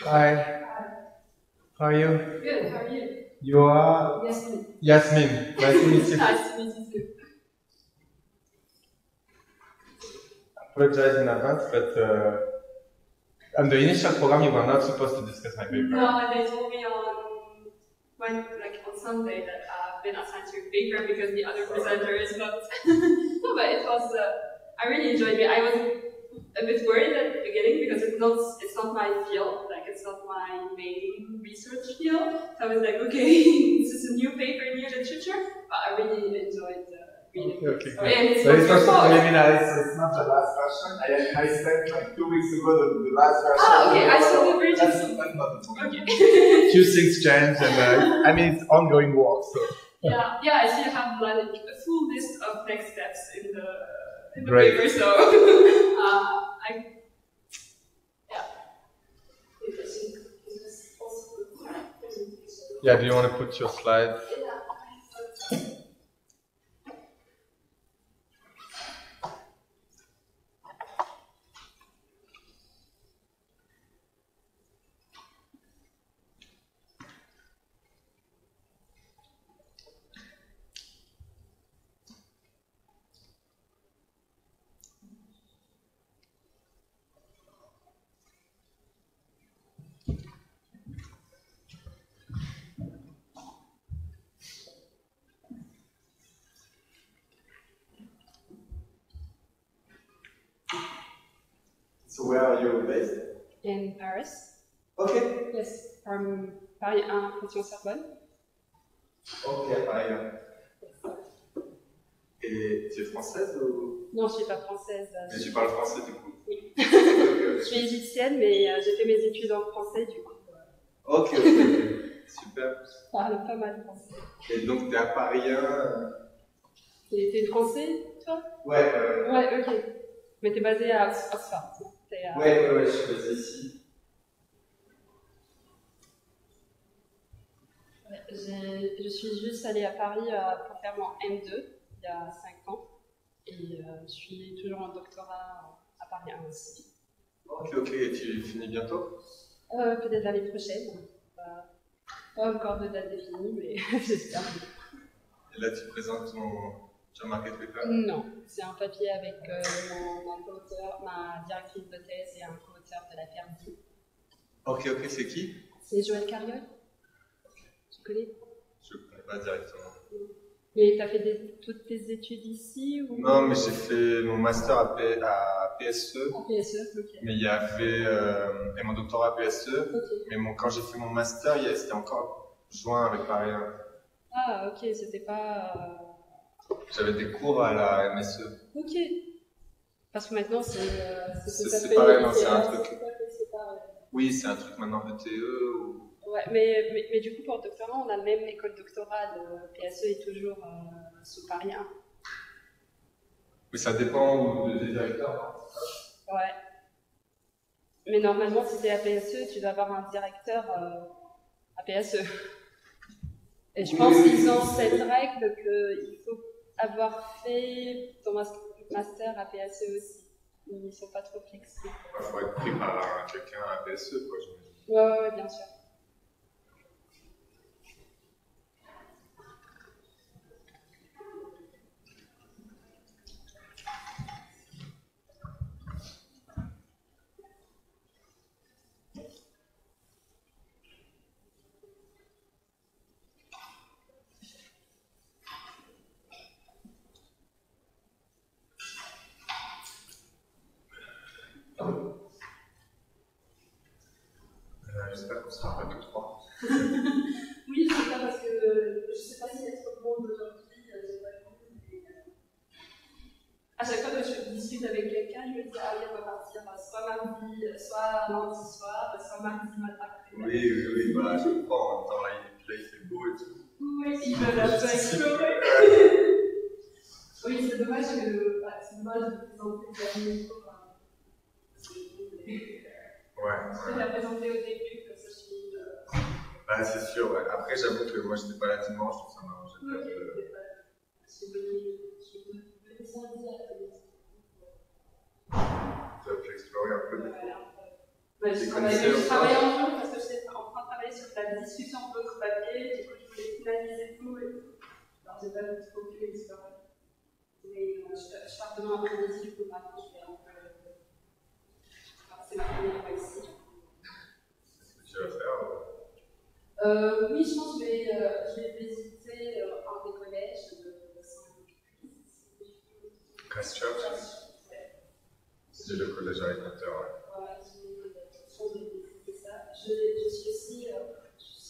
Hi. How are you? Good, how are you? You are? Yasmine. Yasmine. Nice to meet you. Nice to meet you too. I apologize in advance, but on the initial program you were not supposed to discuss my paper. No, they told me on Sunday that I've been assigned to a paper because the other presenter is not. No, but it was. I really enjoyed it. I was a bit worried at the beginning because it's not my field. Like it's not my main research field. So I was like, okay, this is a new paper, new literature. But I really enjoyed reading. Okay. So, it's so it's not preliminary, so it's not the last version. I sent like 2 weeks ago the last version. Ah, okay. I saw the version. That's not the problem. Okay. Few things change, and I mean it's ongoing work. So. Yeah. I see you have like a full list of next steps in the Great. paper. So Yeah, do you want to put your slides? So where are you based? In Paris. Okay. Yes, from Paris 1, Pression Sorbonne. Ok, Paris 1. Et tu es française ou? Non, je ne suis pas française. Mais tu parles français du coup? Oui. Je suis égyptienne, mais j'ai fait mes études en français du coup. Ok. Super. Je parle pas mal français. Et donc tu es à Paris 1? T'es français, toi? Ouais. Ouais, ok. Mais t'es basé à Oxford. Ouais, je suis basé ici. Je suis juste allée à Paris pour faire mon M2 il y a 5 ans. Et je suis toujours en doctorat à Paris 1 aussi. Ok. Et tu finis bientôt? Peut-être l'année prochaine. Pas encore de date définie, mais j'espère. Et là, tu présentes ton market paper? Non, c'est un papier avec mon co-auteur, ma directrice de thèse et un co-auteur de la PhD. Ok, c'est qui? C'est Joël Carriol. Tu connais? Je ne connais pas directement. Mais tu as fait toutes tes études ici ou... Non, mais j'ai fait mon master à PSE. À PSE, ok. Mais il y avait et mon doctorat à PSE. Okay. Mais quand j'ai fait mon master, c'était encore joint avec Paris 1. Ah, ok, c'était pas... J'avais des cours à la MSE. Ok. Parce que maintenant, c'est pareil, non, c'est un truc. Oui, c'est un truc maintenant ETE ou... Ouais, mais du coup, pour le doctorat, on a la même école doctorale. PSE est toujours sous Paris 1. Oui, ça dépend des directeurs. Ouais. Mais normalement, si tu es à PSE, tu dois avoir un directeur à PSE. Et je pense qu'ils ont cette règle qu'il faut avoir fait ton master à PSE aussi. Ils ne sont pas trop flexibles. Il faut être pris par quelqu'un à PSE, quoi, j'imagine. Ouais, bien sûr. J'espère qu'on sera pas tous trois. Oui, je sais pas parce que je sais pas si être au monde aujourd'hui, j'ai pas compris. À chaque fois que je discute avec quelqu'un, je me dis ah oui, on va partir soit mardi, soit lundi soir, soit mardi matin. Oui, bah je comprends. En même temps, là il fait beau et tout. Oui, il me l'a pas exploré. Oui, c'est dommage de présenter les cours. Je vais la présenter au début, comme ça je finis. Bah, c'est sûr, ouais. Après, j'avoue que moi, j'étais pas là dimanche, donc ça m'arrangeait pas de... Je suis venue samedi à la maison. Tu as pu explorer un peu. Ouais, je travaille en jour. la discussion de l'autre papier, du coup je voulais finaliser tout. Alors j'ai pas trop pu une soirée. Mais je pars demain après-midi, du coup maintenant je vais un peu. C'est ma première fois ici. Est-ce que tu vas faire oui, je pense que je vais visiter un des collèges de Christchurch. C'est le collège agriculteur. Voilà, je vais visiter ça. Je suis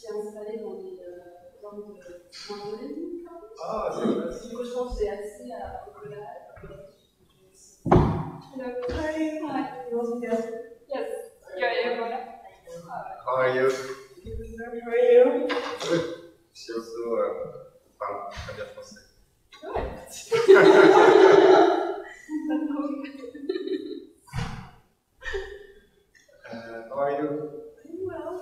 installée dans les zones de Widening. Ah, c'est vrai. Du coup, je pense que j'ai accès au collège. Hello. Hi. Hi. You want to go? Yes. You're Oyebola. How are you? How are you? Good. She also parle très bien français. How are you? Doing well.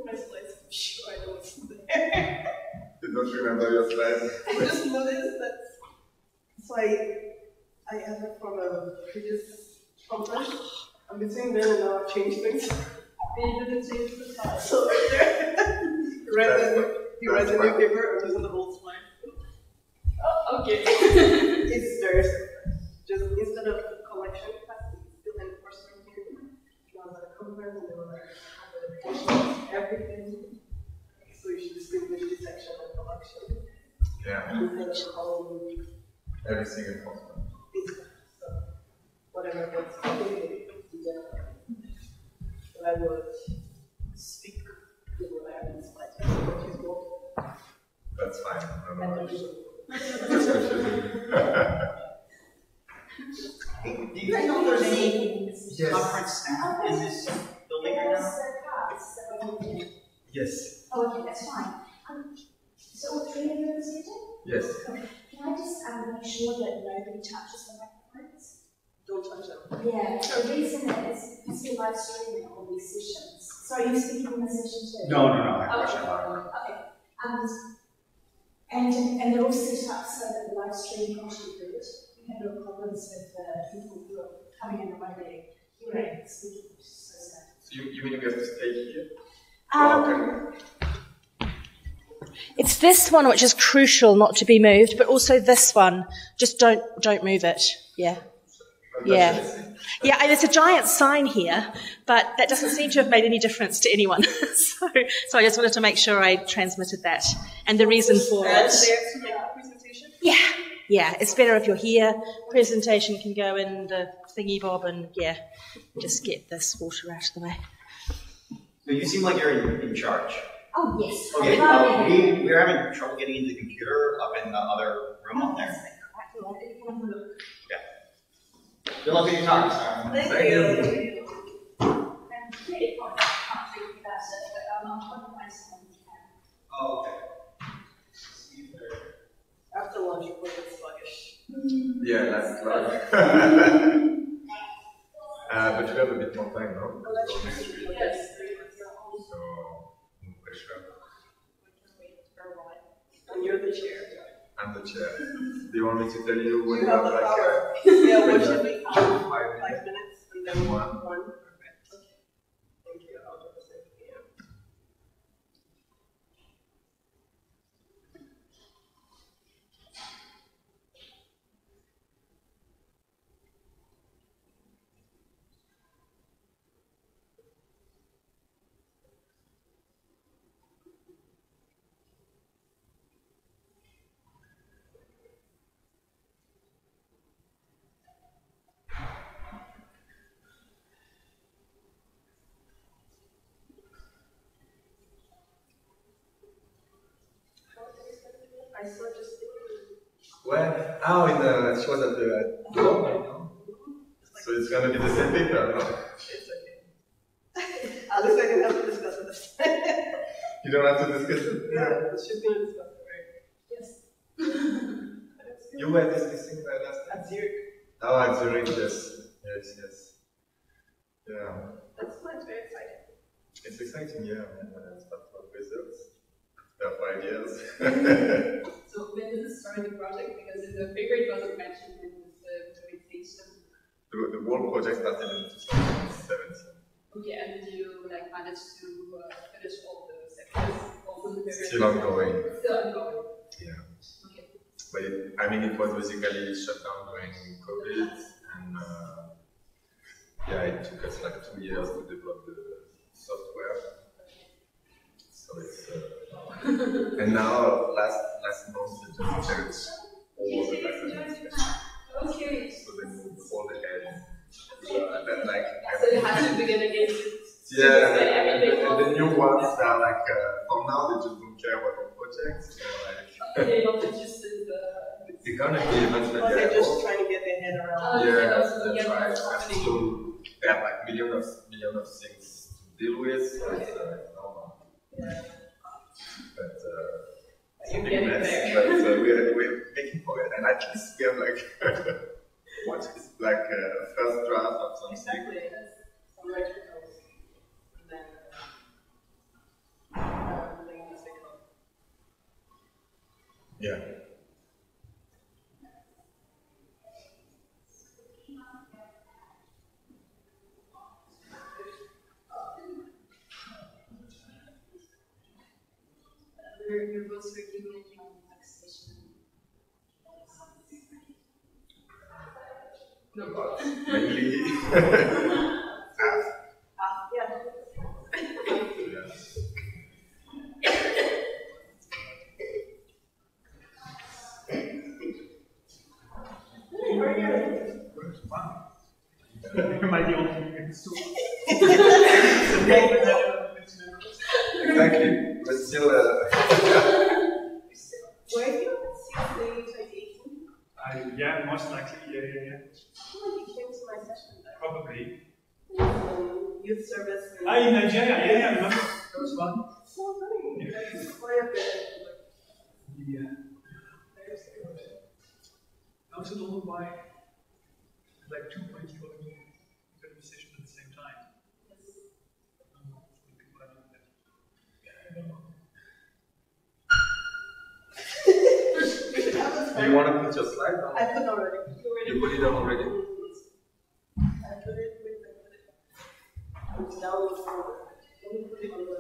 My slides, I'm sure I know what's there. You don't remember your slides? I just noticed that. So I have it from a previous conference. I'm between then and now I've changed things. You didn't change the slide. So you read the new paper, I'm using the old slide. Oh, okay. It's very simple. Just instead of collection, it's still an enforcement here. Now the conference and then everything. So you should distinguish detection and collection. Yeah. Everything important. So whatever gets complicated, but I would speak with what I have in slides. That's fine. No worries. Do you guys know if there's any conference staff in this building right now? Yes. Oh, okay, that's fine. So all three of you are seated? Yes. Okay. Can I just make sure that nobody touches the microphones? Don't touch them. Yeah, the reason is because we're live streaming all these sessions. So are you speaking in the session too? No, I'm question about Okay. And they're all set up so that the live stream can actually do it. We have no problems with people who are coming in remotely hearing speaking, which is so sad. So you mean we have to stay here? It's this one which is crucial not to be moved, but also this one. Just don't move it. Yeah. Yeah. Yeah, and it's a giant sign here, but that doesn't seem to have made any difference to anyone. so I just wanted to make sure I transmitted that. And the reason for it. Presentation? Yeah, it's better if you're here. Presentation can go in the thingy bob and just get this water out of the way. So you seem like you're in charge. Oh, yes. Okay, we're having trouble getting into the computer up in the other room up there. Okay. Good luck with your talks. Thank you. Oh, okay. After lunch, we're a bit sluggish. Yeah, that's right. But you have a bit more time, no? Oh, that's true. Yes. So, no pressure. And you're the chair. I'm the chair. Do you want me to tell you when You you have have the like power. Yeah, what should we count? 5 5 minutes? minutes and then One. Okay. Thank you. I'll do the same for you. I saw just Where? Oh, she was at the door, no? So it's gonna be the same paper, no? it's okay. At least I can have to discuss this. You don't have to discuss it? Yeah, she's gonna discuss it, right? Yes. You were discussing that last time? At Zurich. Oh, at Zurich, yes. Yes. Yeah. That's why it's very exciting. It's exciting, yeah. It's part of results. After 5 years. So when did this start the project? Because in the paper it wasn't mentioned in the documentation. The whole project started in 2017. Okay, and did you manage to finish all the Still ongoing. Still ongoing. Yeah. Okay. But I mean, it was basically shut down during COVID, and yeah, it took us like 2 years to develop the software. So it's and now last month it just changed all the patterns. Okay. So they moved all the head. And then like So you have to begin again. yeah, and the new ones are like for now they just don't care about the projects. They're not interested in the. They're gonna be eventually. But they're just trying to get their head around. Yeah, that's right. So they have like millions of things to deal with. So it's normal. Yeah. But You're getting there. But we're making progress, and at least we have like what is like a first draft of something. Exactly. Some electricals. And then things become. Yeah. You're both working on taxation. No. Mainly. Yeah. Am I the only one in the store? Exactly. But still. Were you at CSAE 2018? Yeah, most likely. Yeah. I feel like you came to my session there. Probably. Youth service. In Nigeria, yeah, I remember. That was fun. So funny. That's quite a bit. Yeah. I also don't know why like 2 points going in conversation at the same time. Do you want to put your slide on? I put already. You put it on already? I put it with it's down the forward. Let me put it on the.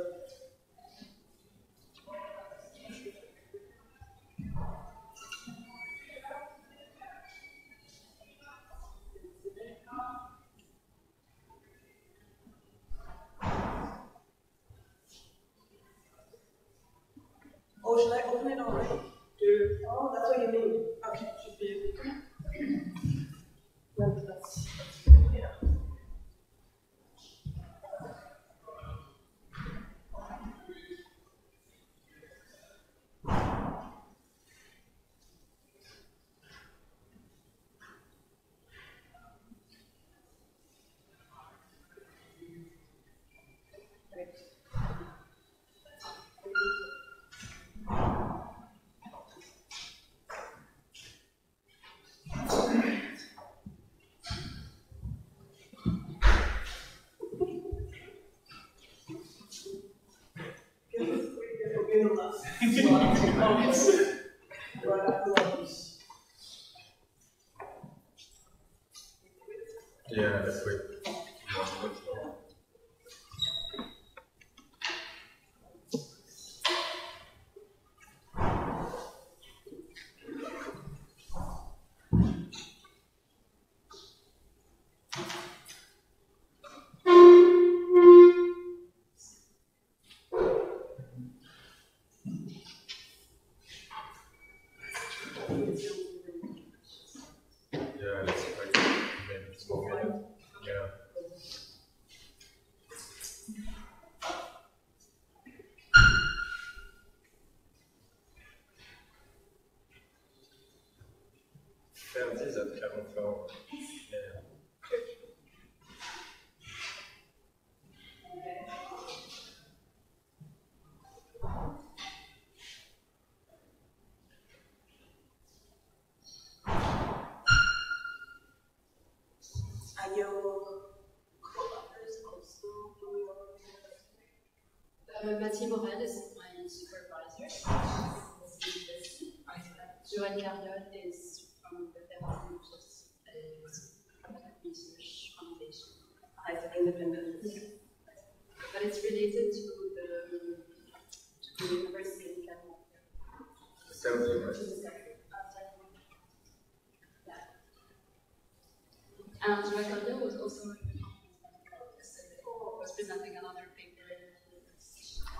Oh, should I open it already? Oh, that's what you mean. Okay, should be. No, that's yeah. Yeah, that's great. Yeah, that's quite maybe 4 minutes. Yeah. Faire 10 à 40 ans. Yeah. Are your co-authors also doing Mathilde Morel is my supervisor. Joanne Carriol is from the Development Research Foundation. independent? But it's related to the And Joël Carrier was also was presenting another paper.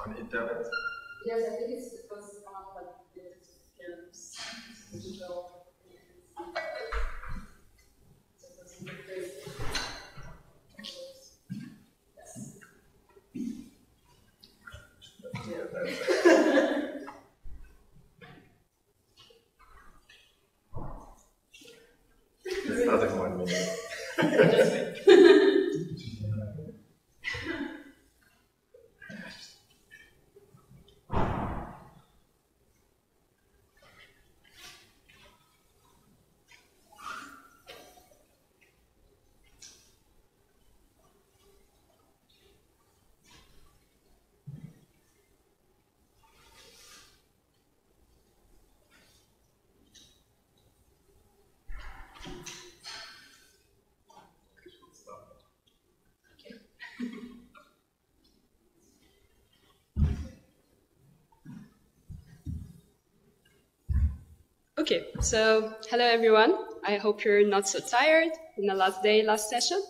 On internet? Yes, I think it was on like films, digital. It's not in 1 minute. Okay, so hello everyone. I hope you're not so tired in the last day, last session.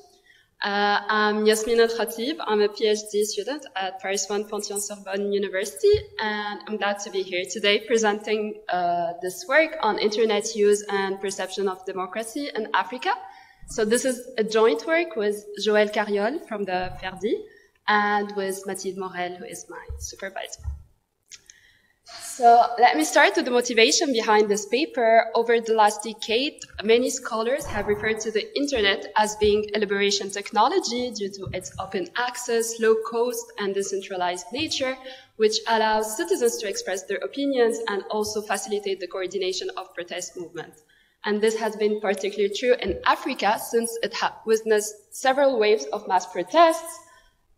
I'm Yasmine Elkhateeb. I'm a PhD student at Paris 1 Panthéon-Sorbonne University, and I'm glad to be here today presenting this work on internet use and perception of democracy in Africa. So this is a joint work with Joël Carrier from the Ferdi and with Mathilde Morel, who is my supervisor. So let me start with the motivation behind this paper. Over the last decade, many scholars have referred to the internet as being a liberation technology due to its open access, low cost, and decentralized nature, which allows citizens to express their opinions and also facilitate the coordination of protest movements. And this has been particularly true in Africa since it has witnessed several waves of mass protests,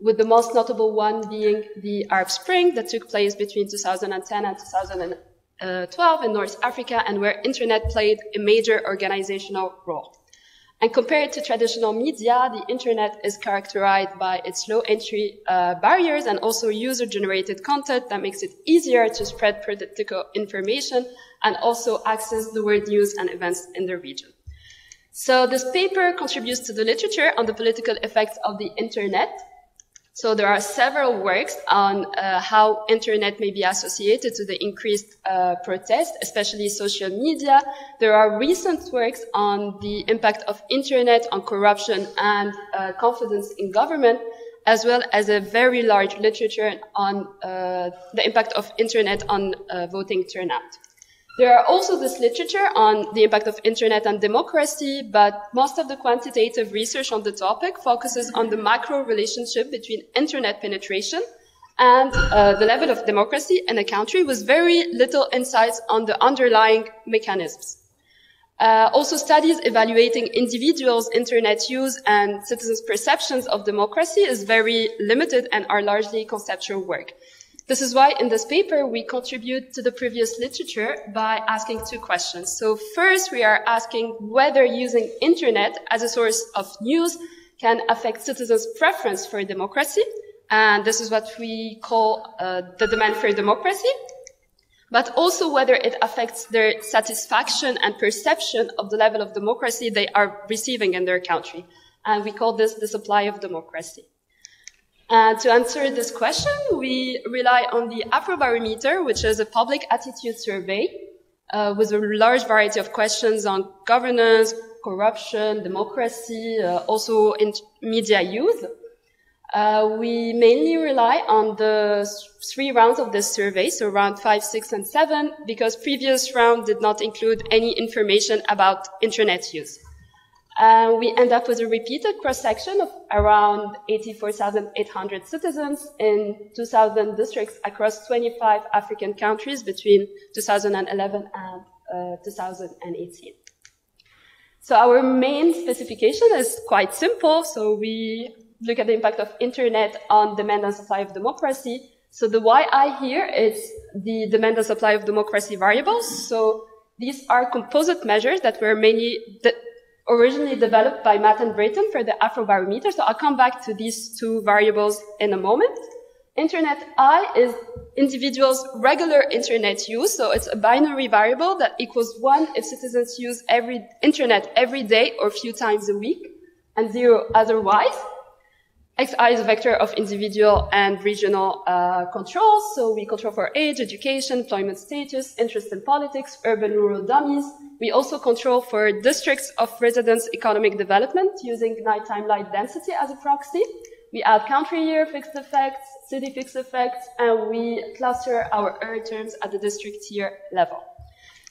with the most notable one being the Arab Spring that took place between 2010 and 2012 in North Africa, and where internet played a major organizational role. And compared to traditional media, the internet is characterized by its low entry barriers and also user-generated content that makes it easier to spread political information and also access the world news and events in the region. So this paper contributes to the literature on the political effects of the internet. So there are several works on how internet may be associated to the increased protest, especially social media. There are recent works on the impact of internet on corruption and confidence in government, as well as a very large literature on the impact of internet on voting turnout. There are also this literature on the impact of internet on democracy, but most of the quantitative research on the topic focuses on the macro relationship between internet penetration and the level of democracy in a country, with very little insights on the underlying mechanisms. Also, studies evaluating individuals' internet use and citizens' perceptions of democracy is very limited and are largely conceptual work. This is why in this paper we contribute to the previous literature by asking two questions. So first, we are asking whether using internet as a source of news can affect citizens' preference for democracy. And this is what we call the demand for democracy. But also whether it affects their satisfaction and perception of the level of democracy they are receiving in their country. And we call this the supply of democracy. To answer this question, we rely on the Afrobarometer, which is a public attitude survey with a large variety of questions on governance, corruption, democracy, also in media use. We mainly rely on the 3 rounds of this survey, so round 5, 6, and 7, because previous round did not include any information about internet use. We end up with a repeated cross-section of around 84,800 citizens in 2,000 districts across 25 African countries between 2011 and 2018. So our main specification is quite simple. So we look at the impact of internet on demand and supply of democracy. So the YI here is the demand and supply of democracy variables. So these are composite measures that were mainly originally developed by Matt and Brayton for the Afrobarometer. So I'll come back to these 2 variables in a moment. Internet I is individuals' regular internet use. So it's a binary variable that equals 1 if citizens use internet every day or a few times a week. and 0 otherwise. Xi is a vector of individual and regional controls. So we control for age, education, employment status, interest in politics, urban-rural dummies. We also control for districts of residence economic development using nighttime light density as a proxy. We add country year fixed effects, city fixed effects, and we cluster our error terms at the district year level.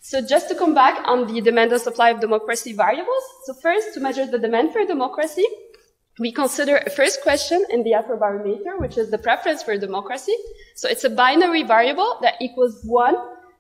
So just to come back on the demand and supply of democracy variables. So first, to measure the demand for democracy, we consider a first question in the Afrobarometer, which is the preference for democracy. So it's a binary variable that equals 1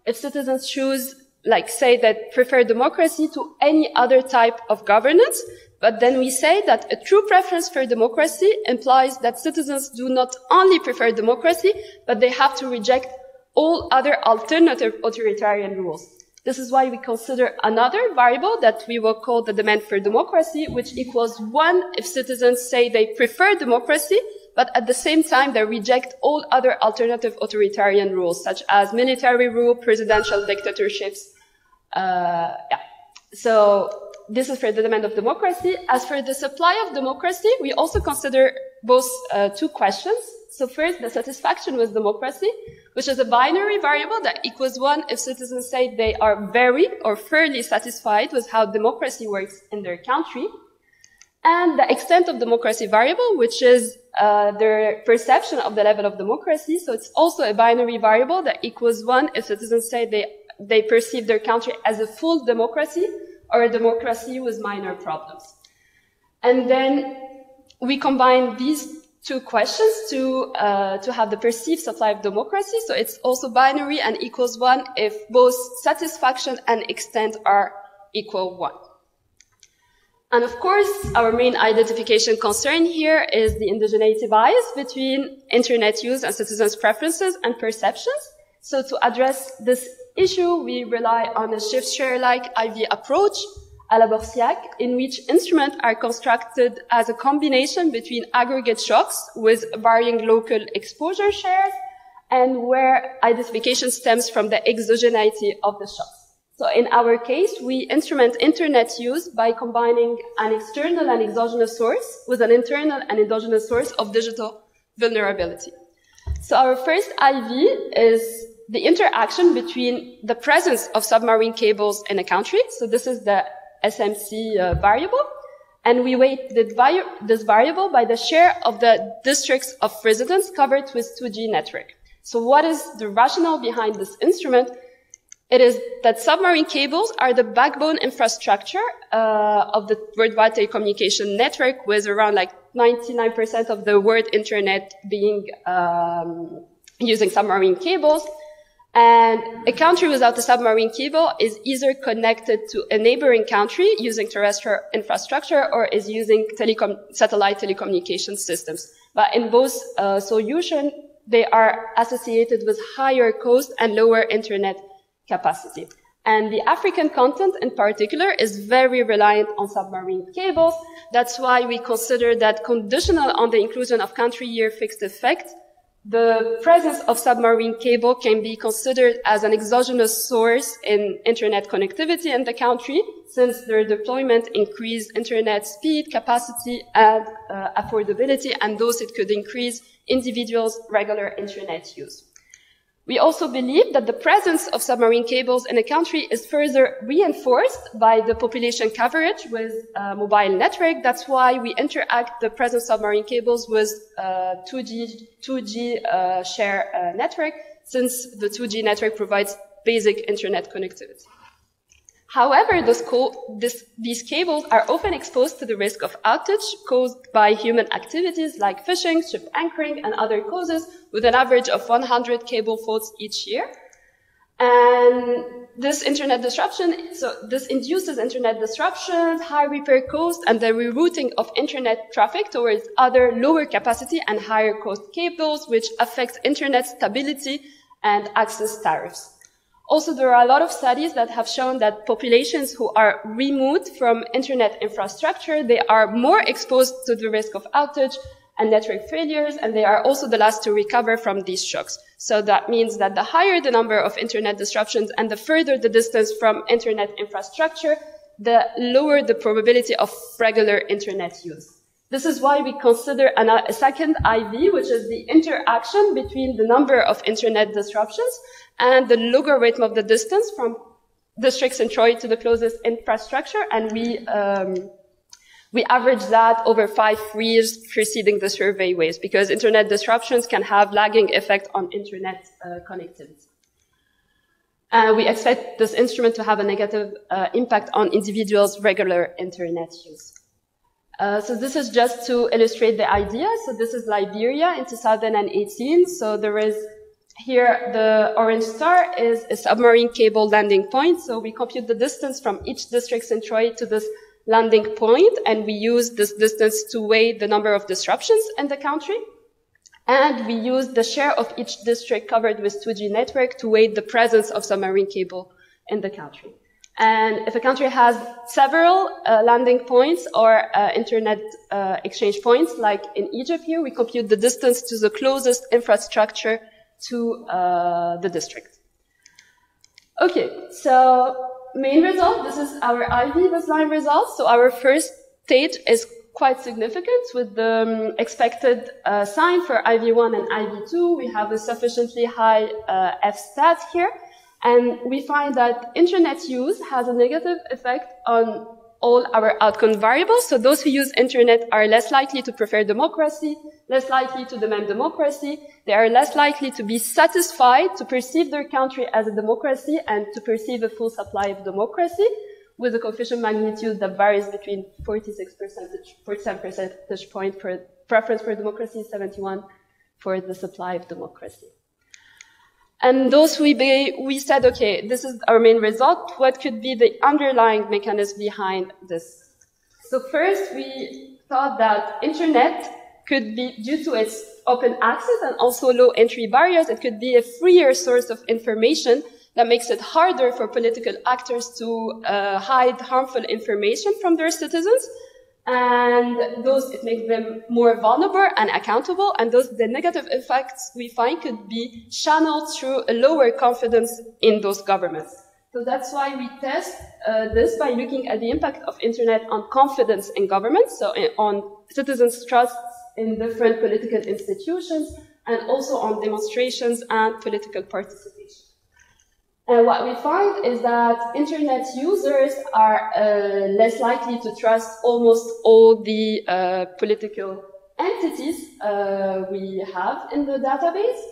if citizens choose, like say that prefer democracy to any other type of governance. But then we say that a true preference for democracy implies that citizens do not only prefer democracy, but they have to reject all other alternative authoritarian rules. This is why we consider another variable that we will call the demand for democracy, which equals 1 if citizens say they prefer democracy, but at the same time they reject all other alternative authoritarian rules, such as military rule, presidential dictatorships. So this is for the demand of democracy. As for the supply of democracy, we also consider both 2 questions. So first, the satisfaction with democracy, which is a binary variable that equals 1 if citizens say they are very or fairly satisfied with how democracy works in their country. And the extent of democracy variable, which is their perception of the level of democracy. So it's also a binary variable that equals 1 if citizens say they perceive their country as a full democracy or a democracy with minor problems. And then we combine these 2 questions to have the perceived supply of democracy. So it's also binary and equals 1 if both satisfaction and extent are equal 1. And of course, our main identification concern here is the indigeneity bias between internet use and citizens' preferences and perceptions. So to address this issue, we rely on a shift-share-like IV approach, à la Borsiak, in which instruments are constructed as a combination between aggregate shocks with varying local exposure shares and where identification stems from the exogeneity of the shocks. So in our case, we instrument internet use by combining an external and exogenous source with an internal and endogenous source of digital vulnerability. So our first IV is the interaction between the presence of submarine cables in a country. So this is the SMC variable, and we weight this variable by the share of the districts of residence covered with 2G network. So what is the rationale behind this instrument? It is that submarine cables are the backbone infrastructure of the worldwide telecommunication network, with around like 99% of the world internet being using submarine cables. And a country without a submarine cable is either connected to a neighboring country using terrestrial infrastructure or is using satellite telecommunication systems. But in both solutions, they are associated with higher cost and lower internet capacity. And the African continent in particular is very reliant on submarine cables. That's why we consider that conditional on the inclusion of country year fixed effect, the presence of submarine cable can be considered as an exogenous source in internet connectivity in the country, since their deployment increased internet speed, capacity, and affordability, and thus it could increase individuals' regular internet use. We also believe that the presence of submarine cables in a country is further reinforced by the population coverage with mobile network. That's why we interact the presence of submarine cables with 2G share network, since the 2G network provides basic internet connectivity. However, these cables are often exposed to the risk of outage caused by human activities like fishing, ship anchoring, and other causes, with an average of 100 cable faults each year. And this internet disruption, so this induces internet disruptions, high repair costs, and the rerouting of internet traffic towards other lower capacity and higher cost cables, which affects internet stability and access tariffs. Also, there are a lot of studies that have shown that populations who are removed from internet infrastructure, they are more exposed to the risk of outage and network failures, and they are also the last to recover from these shocks. So that means that the higher the number of internet disruptions and the further the distance from internet infrastructure, the lower the probability of regular internet use. This is why we consider a second IV, which is the interaction between the number of internet disruptions and the logarithm of the distance from districts in Troy to the closest infrastructure, and we average that over 5 years preceding the survey waves, because internet disruptions can have lagging effect on internet connectivity. We expect this instrument to have a negative impact on individuals' regular internet use. So this is just to illustrate the idea. So this is Liberia in 2018. So there is here the orange star is a submarine cable landing point. So we compute the distance from each district in Troy to this landing point, and we use this distance to weigh the number of disruptions in the country. And we use the share of each district covered with 2G network to weigh the presence of submarine cable in the country. And if a country has several landing points or internet exchange points, like in Egypt here, we compute the distance to the closest infrastructure to the district. Okay, so main result, this is our IV baseline results. So our first stage is quite significant with the expected sign for IV1 and IV2. We have a sufficiently high F-stat here. And we find that internet use has a negative effect on all our outcome variables. So those who use internet are less likely to prefer democracy, less likely to demand democracy. They are less likely to be satisfied to perceive their country as a democracy and to perceive a full supply of democracy, with a coefficient magnitude that varies between 47 percentage point for preference for democracy, 71 for the supply of democracy. And those we said, okay, this is our main result. What could be the underlying mechanism behind this? So first, we thought that internet could be, due to its open access and also low entry barriers, it could be a freer source of information that makes it harder for political actors to hide harmful information from their citizens. And those, it makes them more vulnerable and accountable. And those, the negative effects we find could be channeled through a lower confidence in those governments. So that's why we test this by looking at the impact of internet on confidence in governments, so on citizens' trust in different political institutions, and also on demonstrations and political participation. And what we find is that internet users are less likely to trust almost all the political entities we have in the database.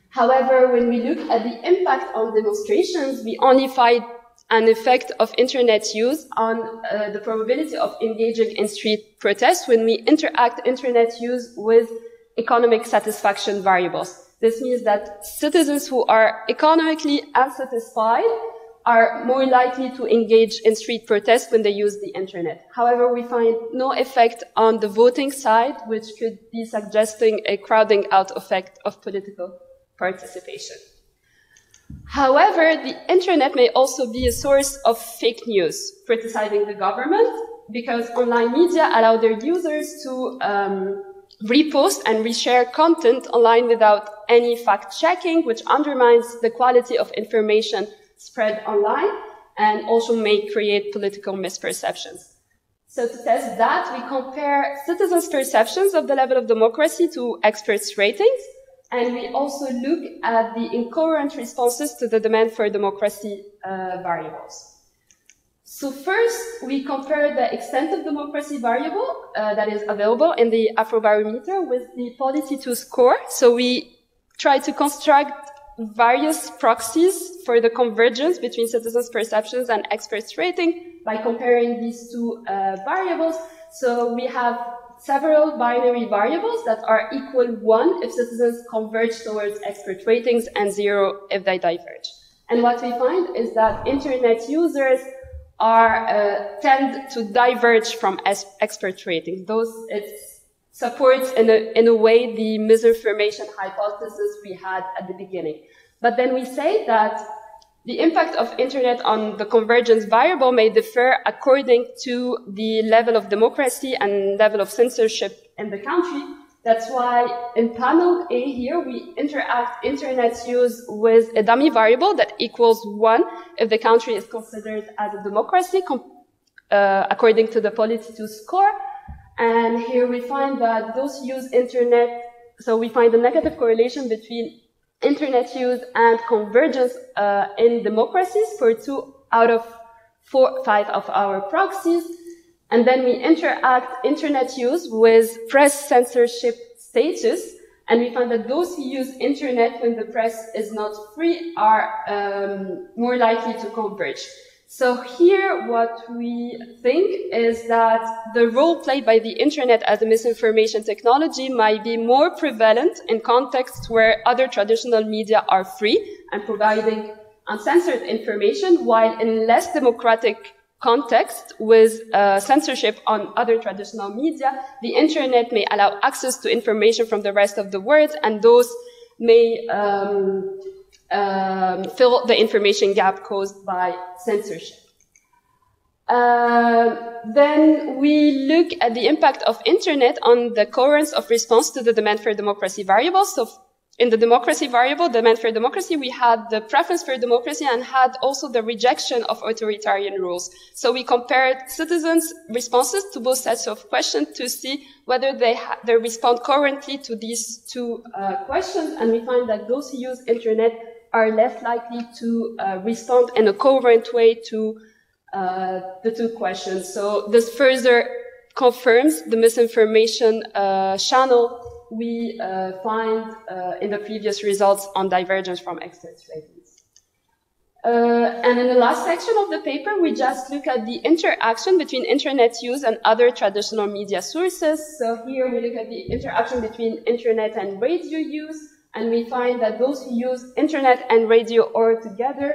However, when we look at the impact on demonstrations, we only find an effect of internet use on the probability of engaging in street protests when we interact internet use with economic satisfaction variables. This means that citizens who are economically unsatisfied are more likely to engage in street protests when they use the internet. However, we find no effect on the voting side, which could be suggesting a crowding out effect of political participation. However, the internet may also be a source of fake news criticizing the government, because online media allow their users to repost and reshare content online without any fact-checking, which undermines the quality of information spread online and also may create political misperceptions. So to test that, we compare citizens' perceptions of the level of democracy to experts' ratings, and we also look at the incoherent responses to the demand for democracy variables. So first, we compare the extent of democracy variable that is available in the Afrobarometer with the Polity2 score. So we try to construct various proxies for the convergence between citizens' perceptions and experts' rating by comparing these two variables. So we have several binary variables that are equal 1 if citizens converge towards expert ratings and 0 if they diverge. And what we find is that internet users tend to diverge from expert ratings. It supports in a way the misinformation hypothesis we had at the beginning. But then we say that the impact of internet on the convergence variable may differ according to the level of democracy and level of censorship in the country. That's why in panel A here, we interact internet use with a dummy variable that equals 1 if the country is considered as a democracy, according to the Polity2 score. And here we find that those who use internet, so we find a negative correlation between internet use and convergence in democracies for 2 out of 5 of our proxies. And then we interact internet use with press censorship status, and we find that those who use internet when the press is not free are more likely to converge. So here what we think is that the role played by the internet as a misinformation technology might be more prevalent in contexts where other traditional media are free and providing uncensored information, while in less democratic context with censorship on other traditional media, the internet may allow access to information from the rest of the world, and those may fill the information gap caused by censorship. Then we look at the impact of internet on the coherence of response to the demand for democracy variables. So in the democracy variable, demand for democracy, we had the preference for democracy and had also the rejection of authoritarian rules. So we compared citizens' responses to both sets of questions to see whether they respond coherently to these two questions. And we find that those who use internet are less likely to respond in a coherent way to the two questions. So this further confirms the misinformation channel we find in the previous results on divergence from expert ratings. And in the last section of the paper, we just look at the interaction between internet use and other traditional media sources. So here we look at the interaction between internet and radio use, and we find that those who use internet and radio altogether,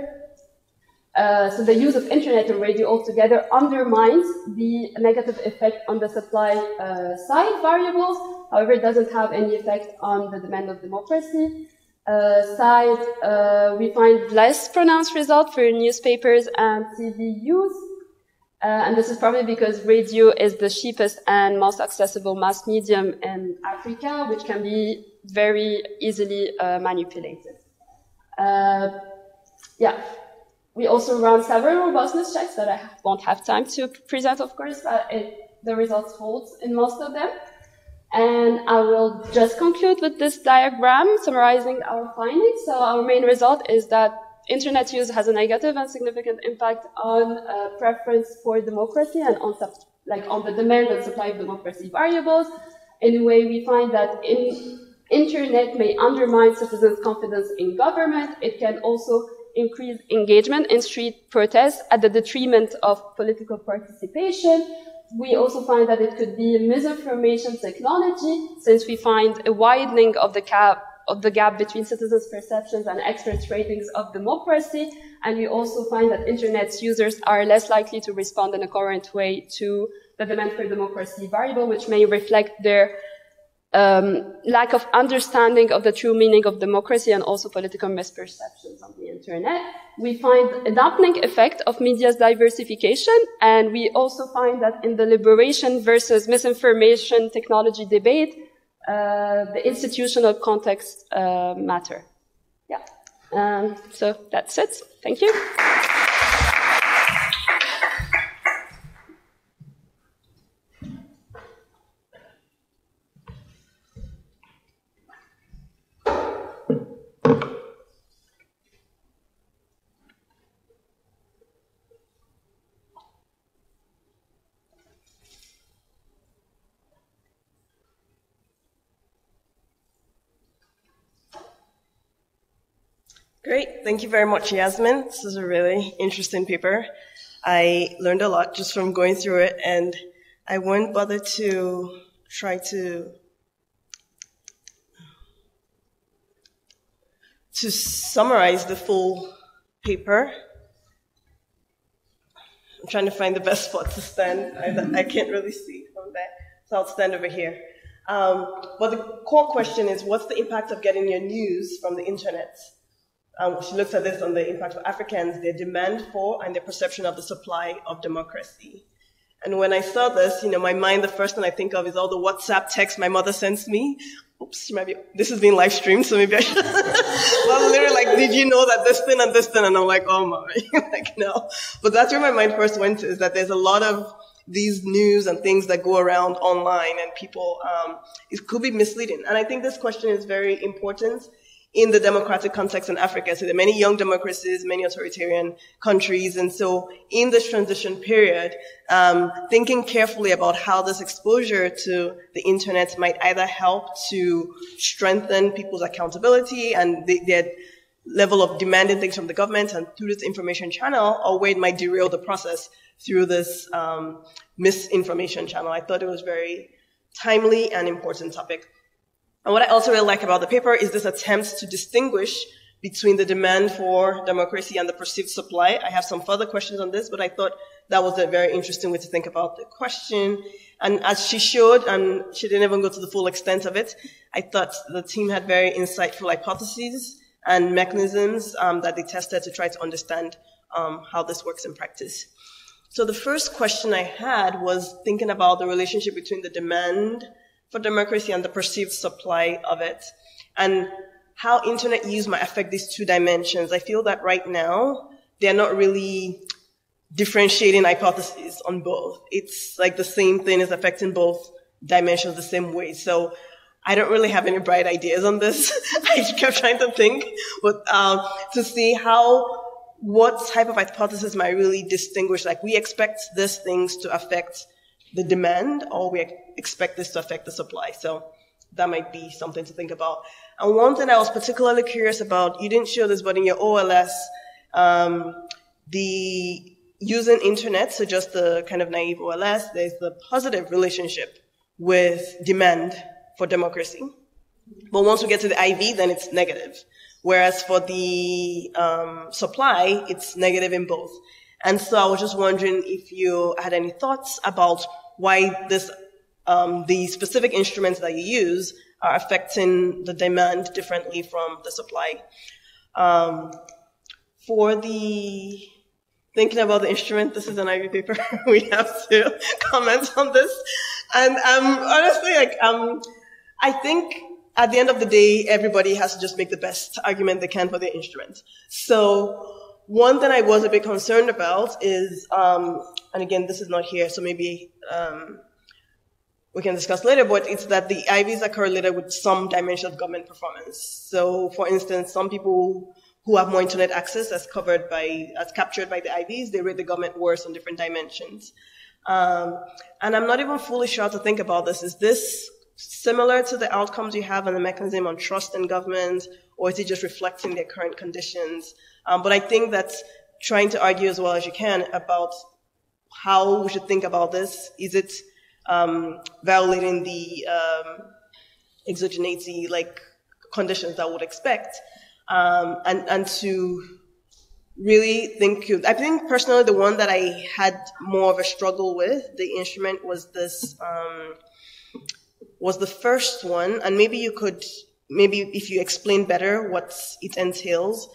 so the use of internet and radio altogether undermines the negative effect on the supply side variables. However, it doesn't have any effect on the demand of democracy side. We find less pronounced result for newspapers and TV use. And this is probably because radio is the cheapest and most accessible mass medium in Africa, which can be very easily manipulated. Yeah. We also run several robustness checks that I won't have time to present, of course, but the results hold in most of them. And I will just conclude with this diagram summarizing our findings. So our main result is that internet use has a negative and significant impact on preference for democracy and on the demand and supply of democracy variables. In a way, we find that internet may undermine citizens' confidence in government. It can also increase engagement in street protests at the detriment of political participation. We also find that it could be a misinformation technology, since we find a widening of the gap between citizens' perceptions and experts' ratings of democracy. And we also find that internet users are less likely to respond in a coherent way to the demand for democracy variable, which may reflect their lack of understanding of the true meaning of democracy and also political misperceptions on the internet. We find a dampening effect of media's diversification, and we also find that in the liberation versus misinformation technology debate, the institutional context matter. Yeah. So that's it. Thank you. Great. Thank you very much, Yasmine. This is a really interesting paper. I learned a lot just from going through it, and I won't bother to try to summarize the full paper. I'm trying to find the best spot to stand. I can't really see from there, so I'll stand over here. But the core question is, what's the impact of getting your news from the internet? She looks at this on the impact of Africans, their demand for and their perception of the supply of democracy. And when I saw this, my mind, the first thing I think of is all the WhatsApp texts my mother sends me. Oops, maybe this is being live streamed, so maybe I should. Well, literally, like, did you know that this thing and this thing? And I'm like, oh my, like, no. But that's where my mind first went to, is that there's a lot of these news and things that go around online, and people, it could be misleading. And I think this question is very important in the democratic context in Africa. So there are many young democracies, many authoritarian countries. And so in this transition period, thinking carefully about how this exposure to the internet might either help to strengthen people's accountability and their level of demanding things from the government and through this information channel, or where it might derail the process through this misinformation channel. I thought it was very timely and important topic. And what I also really like about the paper is this attempt to distinguish between the demand for democracy and the perceived supply. I have some further questions on this, but I thought that was a very interesting way to think about the question. And as she showed, and she didn't even go to the full extent of it, I thought the team had very insightful hypotheses and mechanisms that they tested to try to understand how this works in practice. So the first question I had was thinking about the relationship between the demand for democracy and the perceived supply of it, and how internet use might affect these two dimensions. I feel that right now, they're not really differentiating hypotheses on both. It's like the same thing is affecting both dimensions the same way. So I don't really have any bright ideas on this. I kept trying to think, but to see what type of hypothesis might really distinguish, like we expect these things to affect the demand, or we expect this to affect the supply. So that might be something to think about. And one thing I was particularly curious about, you didn't show this, but in your OLS, the using internet, so just the kind of naive OLS, there's the positive relationship with demand for democracy. But once we get to the IV, then it's negative. Whereas for the supply, it's negative in both. And so I was just wondering if you had any thoughts about why this, the specific instruments that you use are affecting the demand differently from the supply. For the thinking about the instrument, this is an Ivy paper. We have to comment on this. And honestly, like, I think at the end of the day, everybody has to just make the best argument they can for their instrument. So one thing I was a bit concerned about is, and again, this is not here, so maybe we can discuss later, but it's that the IVs are correlated with some dimension of government performance. So, for instance, some people who have more internet access as captured by the IVs, they rate the government worse on different dimensions. And I'm not even fully sure how to think about this. Is this similar to the outcomes you have on the mechanism on trust in government, or is it just reflecting their current conditions? But I think that's trying to argue as well as you can about how we should think about this. Is it violating the exogeneity, like conditions that would expect? And to really think, I think personally the one that I had more of a struggle with, the instrument, was this, was the first one, and maybe if you explain better what it entails.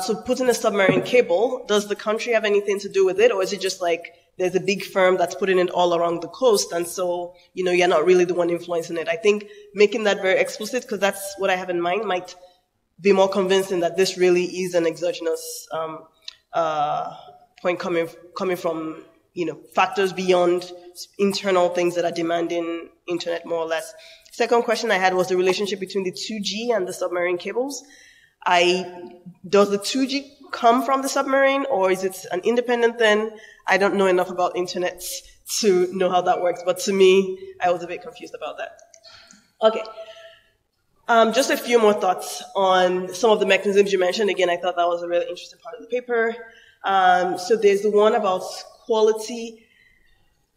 So putting a submarine cable, does the country have anything to do with it, or is it just like there's a big firm that's putting it all along the coast, and so, you're not really the one influencing it? I think making that very explicit, because that's what I have in mind, might be more convincing that this really is an exogenous point coming from, factors beyond internal things that are demanding internet more or less. Second question I had was the relationship between the 2G and the submarine cables. Does the 2G come from the submarine, or is it an independent thing? I don't know enough about internet to know how that works, but to me, I was a bit confused about that. Okay. Just a few more thoughts on some of the mechanisms you mentioned. Again, I thought that was a really interesting part of the paper. So there's the one about quality,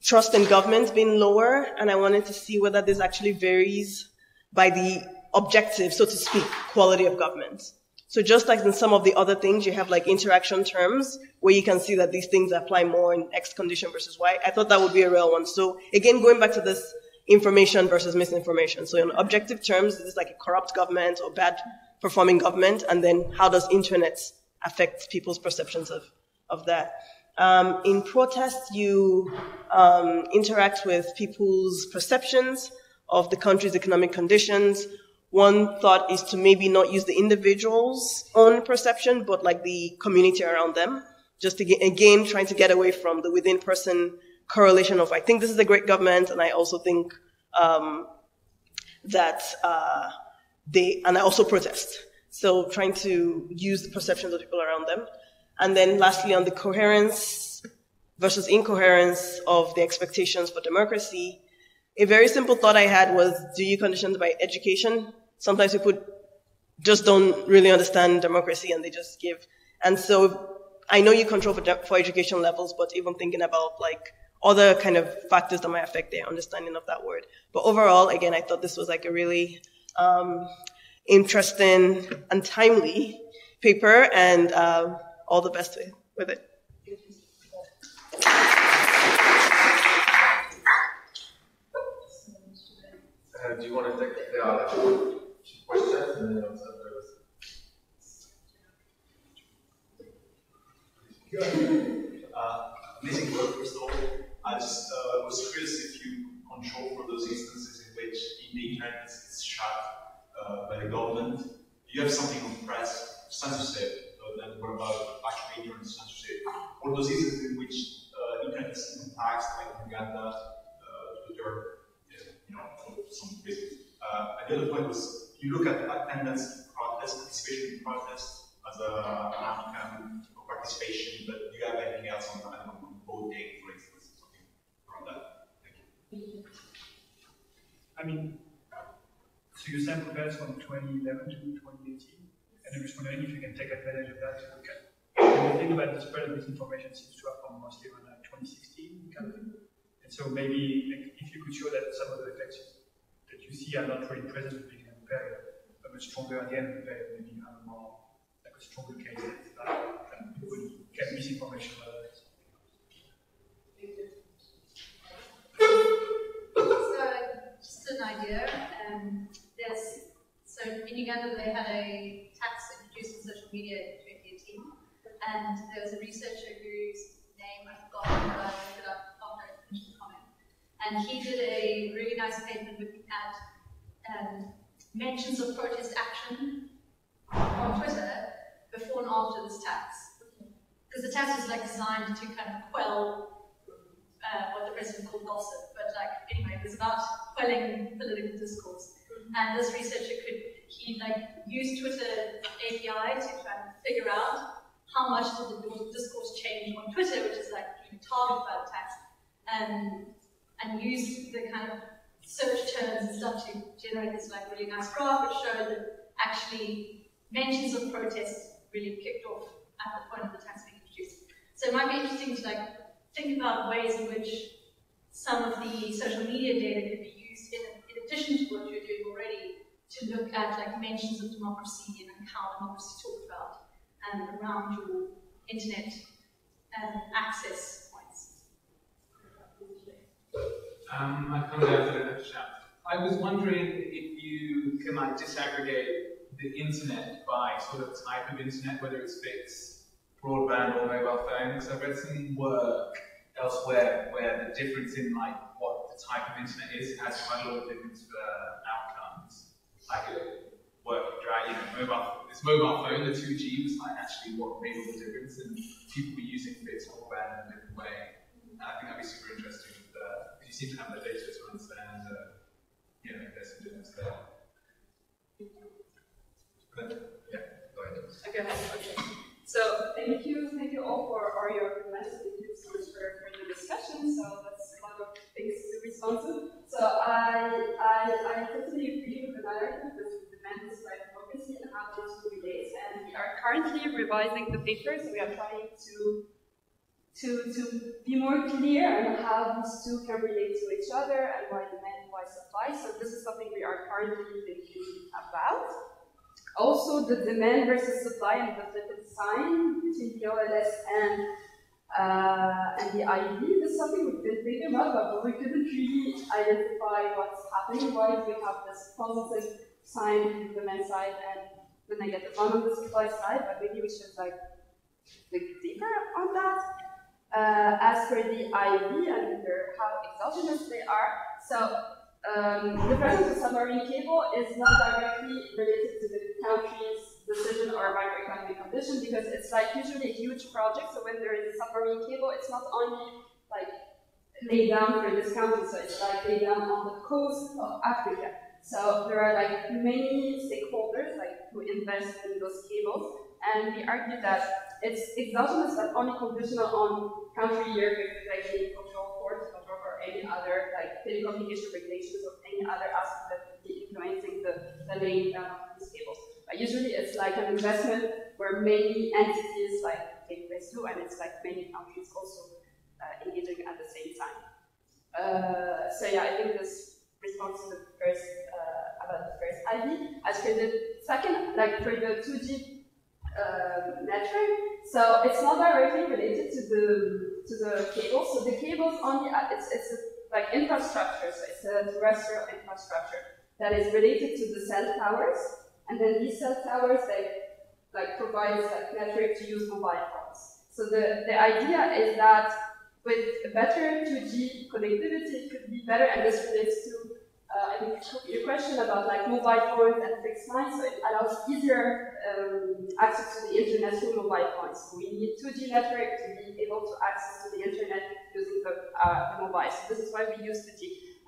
trust in government being lower, and I wanted to see whether this actually varies by the objective, so to speak, quality of government. So just like in some of the other things, you have like interaction terms where you can see that these things apply more in X condition versus Y. I thought that would be a real one. So again, going back to this information versus misinformation. So in objective terms, this is like a corrupt government or bad performing government, and then how does internet affect people's perceptions of that? In protests, you interact with people's perceptions of the country's economic conditions. One thought is to maybe not use the individual's own perception, but like the community around them, just to again trying to get away from the within person correlation of I think this is a great government, and I also think that and I also protest. So trying to use the perceptions of people around them. And then lastly, on the coherence versus incoherence of the expectations for democracy, a very simple thought I had was, do you condition it by education? Sometimes people just don't really understand democracy and they just give. And so I know you control for education levels, but even thinking about like other kind of factors that might affect their understanding of that word. But overall, again, I thought this was like a really interesting and timely paper, and all the best with it. Do you want to take the questions and then answer those? Amazing work, first of all. I just was curious if you control for those instances in which the internet is shut by the government. You have something on press censorship, then what about actual ignorance censorship? Or those instances in which internet is taxed, like Uganda, Twitter, some reasons. And the other point was, you look at attendance protest, participation in protest as an outcome of participation, but do you have anything else on voting, for instance, something around that? Thank you. I mean, so your sample compares from 2011 to 2018, and I'm just wondering if you can take advantage of that to look at. And the thing about the spread of misinformation seems to have come mostly around 2016, kind of. And so maybe if you could show that some of the effects that you see are not really present at the beginning of the period, but much stronger at the end of the period, maybe you have more like a stronger case that people get misinformation rather than something else. So just an idea. So in Uganda they had a tax introduced on social media in 2018, and there was a researcher whose name I forgot, but I looked it up after I finished the comment. And he did a really nice paper looking at mentions of protest action on Twitter before and after this tax. Because the tax was like designed to kind of quell what the president called gossip. But like, anyway, it was about quelling political discourse. And this researcher he used Twitter API to try and figure out how much did the discourse change on Twitter, which is like targeted by the tax, and used the kind of search terms and stuff to generate this like really nice graph, which showed that actually mentions of protest really kicked off at the point of the tax being introduced. So it might be interesting to like think about ways in which some of the social media data could be used in addition to what you're doing already to look at like mentions of democracy and how democracy is talked about around your internet access points. I come down to the chat. I was wondering if you can like disaggregate the internet by sort of type of internet, whether it's fixed, broadband, or mobile phone. Because I've read some work elsewhere where the difference in like what the type of internet is has quite a lot of difference for outcomes. Like a work dry, this mobile phone, the 2G was like actually what made all the difference, and people were using fixed broadband in a different way. And I think that'd be super interesting. You seem to have the data to understand, if there's some difference there. Yeah, go ahead. Okay. So thank you all for all your comments. Thank you so much for the discussion. So that's a lot of things to respond to. So I totally agree with the narrative that the demand is by democracy and how these two relates. And we are currently revising the paper, so we are trying to be more clear on how these two can relate to each other and why demand and why supply. So this is something we are currently thinking about. Also, the demand versus supply and the flipped sign between the OLS and the ID is something we've been thinking about, but we couldn't really identify what's happening. Why do we have this positive sign on the demand side and the negative one on the supply side? But maybe we should like dig deeper on that. As for the IB and how exogenous they are, so the presence of submarine cable is not directly related to the country's decision or microeconomic condition, because it's like usually a huge project. So when there is a submarine cable, it's not only like laid down for this country, so it's like laid down on the coast of Africa. So there are like many stakeholders like who invest in those cables, and we argue that it's exogenous but only conditional on country year regulation, control, port control, or any other like telecommunication regulations or any other aspect that would be influencing the laying down of these cables. But usually it's like an investment where many entities like take place too, and it's like many countries also engaging at the same time. So yeah, I think this responds to the first about the first ID. As for the second, like for the 2G network, so it's not directly related to the cables. So the cables only it's like infrastructure. So it's a terrestrial infrastructure that is related to the cell towers, and then these cell towers they like provides like network to use mobile phones. So the idea is that with better 2G connectivity, it could be better, and this relates to I think your question about like mobile phones and fixed lines. So it allows easier access to the internet through mobile phones. So we need 2G network to be able to access to the internet using the mobile. So this is why we use 2G,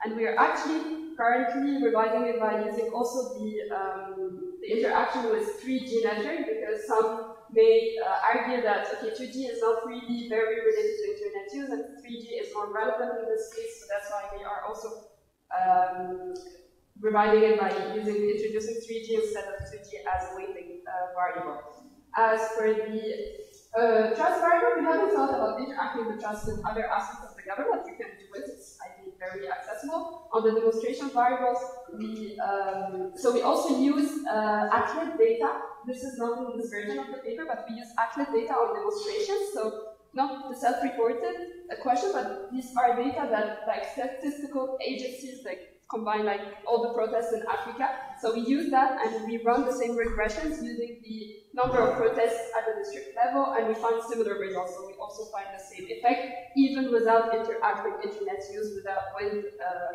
and we are actually currently revising it by using also the interaction with 3G network, because some may argue that okay, 2G is not really very related to internet use, and 3G is more relevant in this case. So that's why we are also revising it by introducing 3G instead of 2G as a weighting variable. As for the trust variable, we haven't thought about interacting the trust with other aspects of the government. You can do it. It's, I think, very accessible. On the demonstration variables, so we also use ACLED data. This is not in this version of the paper, but we use ACLED data on demonstrations. So not the self-reported question, but these are data that like statistical agencies like combine like all the protests in Africa. So we use that and we run the same regressions using the number of protests at the district level, and we find similar results. So we also find the same effect, even without interactive internet use, with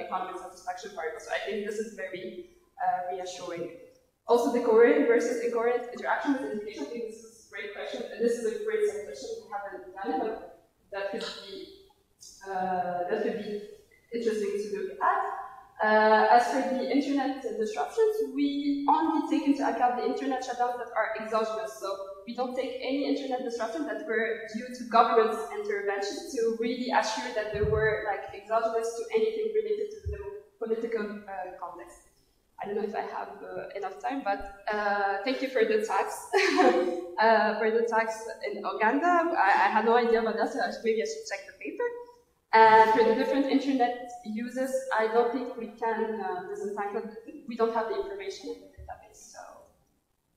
economic satisfaction variable. So I think this is very reassuring. Also, the coherent versus incoherent interaction with education, I think this is a great question, and this is a great suggestion. We haven't done it, but that could be interesting to look at. As for the internet disruptions, we only take into account the internet shutdowns that are exogenous. So we don't take any internet disruptions that were due to government's intervention to really assure that they were like exogenous to anything related to the political context. I don't know if I have enough time, but thank you for the tax. For the tax in Uganda, I had no idea about that, so maybe I should check the paper. And for the different internet uses, I don't think we can disentangle. We don't have the information in the database, so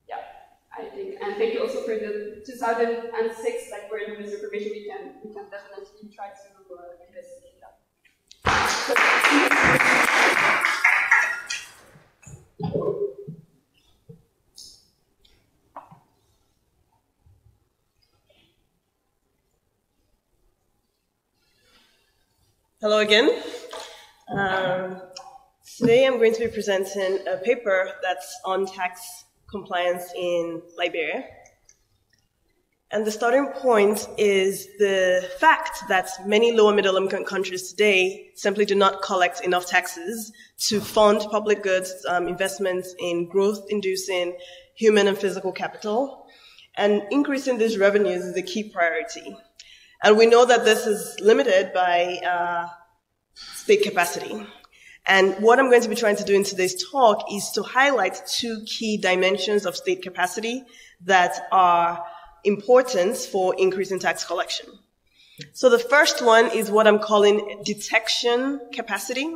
yeah, I think. And thank you also for the 2006, like where there was information, we can definitely try to investigate that. Hello again. Today I'm going to be presenting a paper that's on tax compliance in Liberia. And the starting point is the fact that many low and middle income countries today simply do not collect enough taxes to fund public goods, investments in growth-inducing human and physical capital. And increasing these revenues is a key priority. And we know that this is limited by state capacity. And what I'm going to be trying to do in today's talk is to highlight two key dimensions of state capacity that are important for increasing tax collection. So the first one is what I'm calling detection capacity.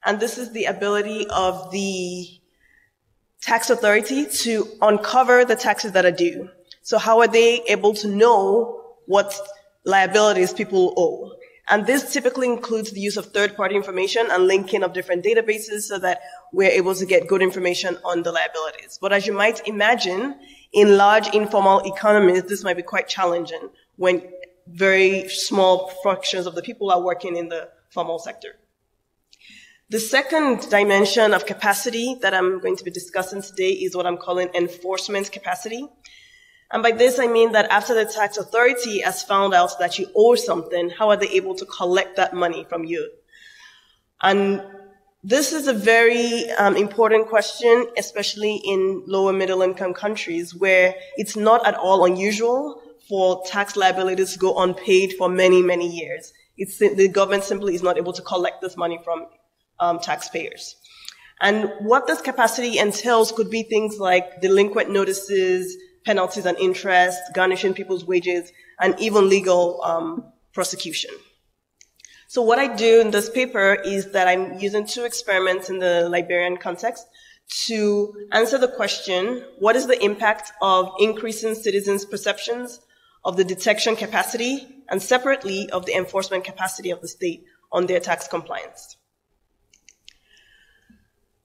And this is the ability of the tax authority to uncover the taxes that are due. So how are they able to know what liabilities people owe? And this typically includes the use of third-party information and linking of different databases so that we're able to get good information on the liabilities. But as you might imagine, in large informal economies, this might be quite challenging when very small fractions of the people are working in the formal sector. The second dimension of capacity that I'm going to be discussing today is what I'm calling enforcement capacity. And by this, I mean that after the tax authority has found out that you owe something, how are they able to collect that money from you? And this is a very important question, especially in lower middle income countries where it's not at all unusual for tax liabilities to go unpaid for many, many years. The government simply is not able to collect this money from taxpayers. And what this capacity entails could be things like delinquent notices, penalties and interest, garnishing people's wages, and even legal prosecution. So what I do in this paper is that I'm using two experiments in the Liberian context to answer the question, what is the impact of increasing citizens' perceptions of the detection capacity and separately of the enforcement capacity of the state on their tax compliance?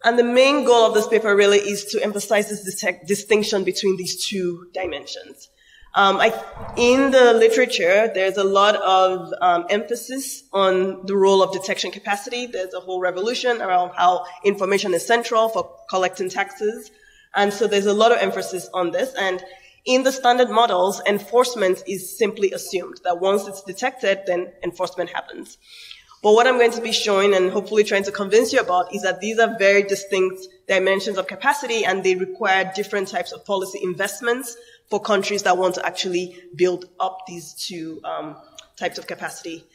And the main goal of this paper really is to emphasize this distinction between these two dimensions. In the literature, there's a lot of emphasis on the role of detection capacity. There's a whole revolution around how information is central for collecting taxes. And so there's a lot of emphasis on this. And in the standard models, enforcement is simply assumed that once it's detected, then enforcement happens. But what I'm going to be showing and hopefully trying to convince you about is that these are very distinct dimensions of capacity and they require different types of policy investments for countries that want to actually build up these two types of capacity.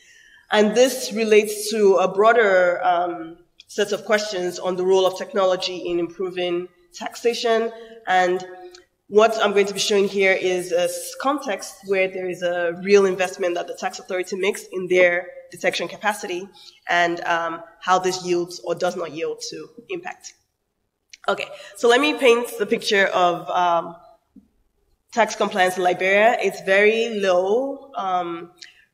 And this relates to a broader set of questions on the role of technology in improving taxation. And what I'm going to be showing here is a context where there is a real investment that the tax authority makes in their detection capacity and how this yields or does not yield to impact. Okay, so let me paint the picture of tax compliance in Liberia. It's very low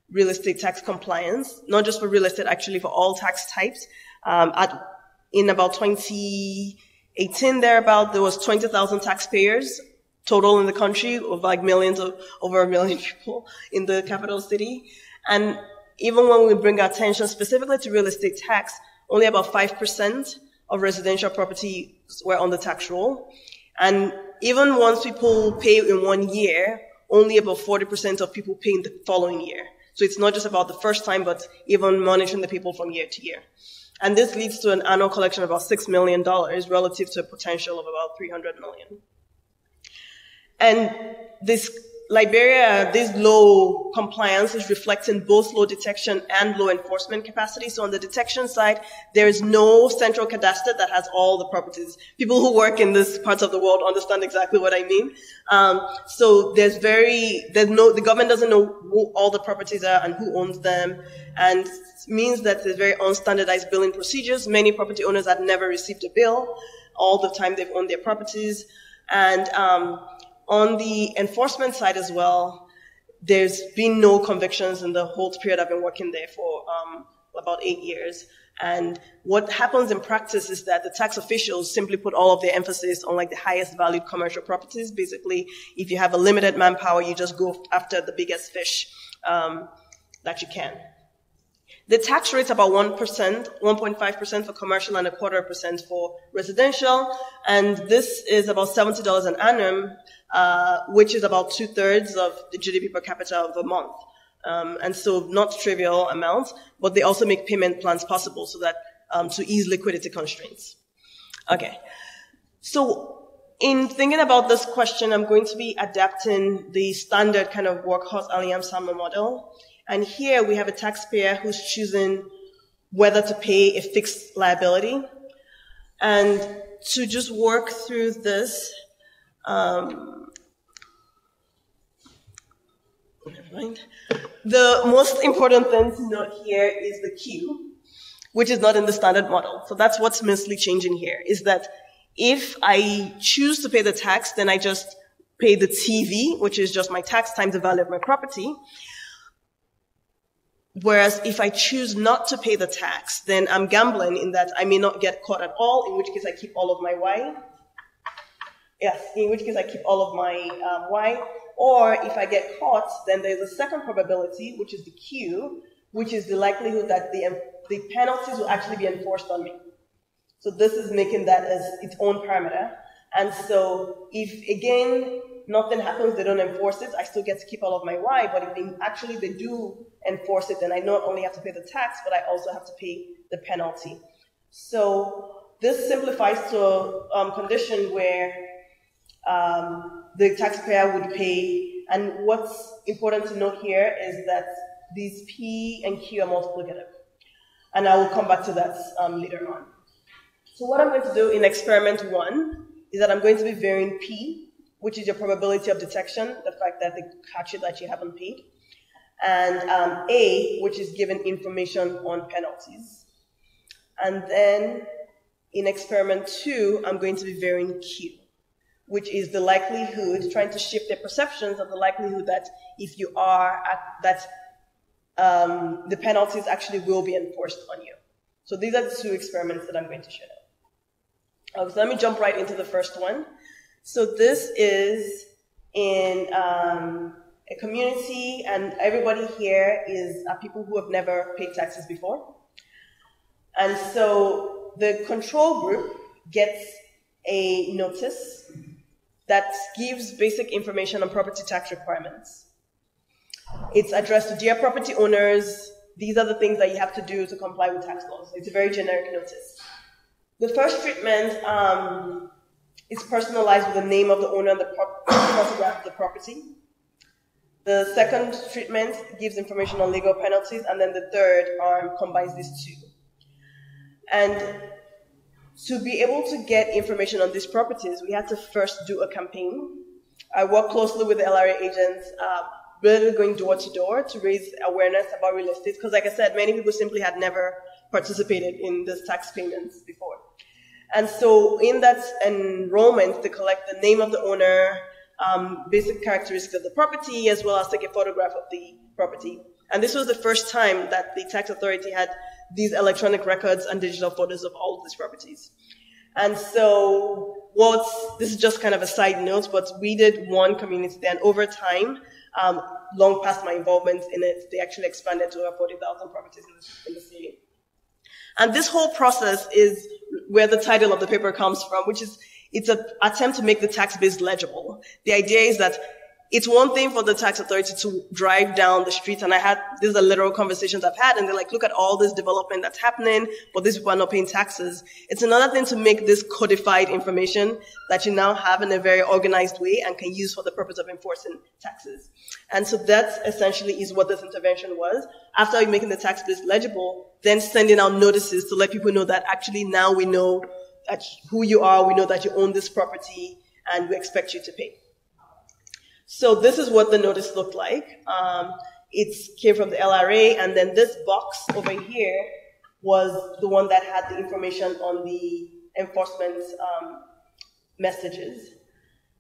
real estate tax compliance, not just for real estate, actually for all tax types. In about 2018 thereabout, there was 20,000 taxpayers total in the country, of like millions of, over a million people in the capital city. And even when we bring our attention specifically to real estate tax, only about 5% of residential properties were on the tax roll. And even once people pay in 1 year, only about 40% of people pay in the following year. So it's not just about the first time, but even monitoring the people from year to year. And this leads to an annual collection of about $6 million relative to a potential of about $300 million. And this Liberia, this low compliance is reflecting both low detection and low enforcement capacity. So on the detection side, there is no central cadastre that has all the properties. People who work in this parts of the world understand exactly what I mean. So the government doesn't know who all the properties are and who owns them, and means that there's very unstandardized billing procedures. Many property owners have never received a bill all the time they've owned their properties. And on the enforcement side as well, there's been no convictions in the whole period I've been working there for about 8 years. And what happens in practice is that the tax officials simply put all of their emphasis on like the highest valued commercial properties. Basically, if you have a limited manpower, you just go after the biggest fish that you can. The tax rate's about 1%, 1.5% for commercial and 0.25% for residential. And this is about $70 an annum, which is about 2/3 of the GDP per capita of a month. And so not trivial amounts, but they also make payment plans possible so that to ease liquidity constraints. Okay. So in thinking about this question, I'm going to be adapting the standard kind of workhorse Alliam-Salmon model. And here we have a taxpayer who's choosing whether to pay a fixed liability. And to just work through this, the most important thing to note here is the Q, which is not in the standard model. So that's what's mostly changing here, is that if I choose to pay the tax, then I just pay the TV, which is just my tax times the value of my property. Whereas if I choose not to pay the tax, then I'm gambling in that I may not get caught at all, in which case I keep all of my Y. Yes, in which case I keep all of my Y. Or if I get caught, then there's a second probability, which is the Q, which is the likelihood that the penalties will actually be enforced on me. So this is making that as its own parameter. And so if, again, nothing happens, they don't enforce it, I still get to keep all of my Y, but if they do enforce it, then I not only have to pay the tax, but I also have to pay the penalty. So this simplifies to a condition where the taxpayer would pay, and what's important to note here is that these P and Q are multiplicative. And I will come back to that later on. So what I'm going to do in experiment 1 is that I'm going to be varying P, which is your probability of detection, the fact that they catch you that you haven't paid, and A, which is giving information on penalties. And then in experiment 2, I'm going to be varying Q, which is the likelihood, trying to shift the perceptions of the likelihood that if you are, the penalties actually will be enforced on you. So these are the 2 experiments that I'm going to show now. Okay, so let me jump right into the first one. So this is in a community, and everybody here are people who have never paid taxes before. And so the control group gets a notice that gives basic information on property tax requirements. It's addressed to dear property owners. These are the things that you have to do to comply with tax laws. It's a very generic notice. The first treatment is personalized with the name of the owner and the photograph of the property. The second treatment gives information on legal penalties, and then the third arm combines these 2. And to be able to get information on these properties, we had to first do a campaign. I worked closely with the LRA agents, really going door to door to raise awareness about real estate, because like I said, many people simply had never participated in this tax payments before. And so in that enrollment, they collect the name of the owner, basic characteristics of the property, as well as take a photograph of the property. And this was the first time that the tax authority had these electronic records and digital photos of all of these properties. And so this is just kind of a side note, but we did one community there, and over time, long past my involvement in it, they actually expanded to over 40,000 properties in the city. And this whole process is where the title of the paper comes from, which is, it's an attempt to make the tax base legible. The idea is that it's one thing for the tax authority to drive down the street, and these are literal conversations I've had, and they're like, look at all this development that's happening, but these people are not paying taxes. It's another thing to make this codified information that you now have in a very organized way and can use for the purpose of enforcing taxes. And so that essentially is what this intervention was. After making the tax base legible, then sending out notices to let people know that actually now we know who you are, we know that you own this property, and we expect you to pay. So this is what the notice looked like. It came from the LRA, and then this box over here was the one that had the information on the enforcement messages.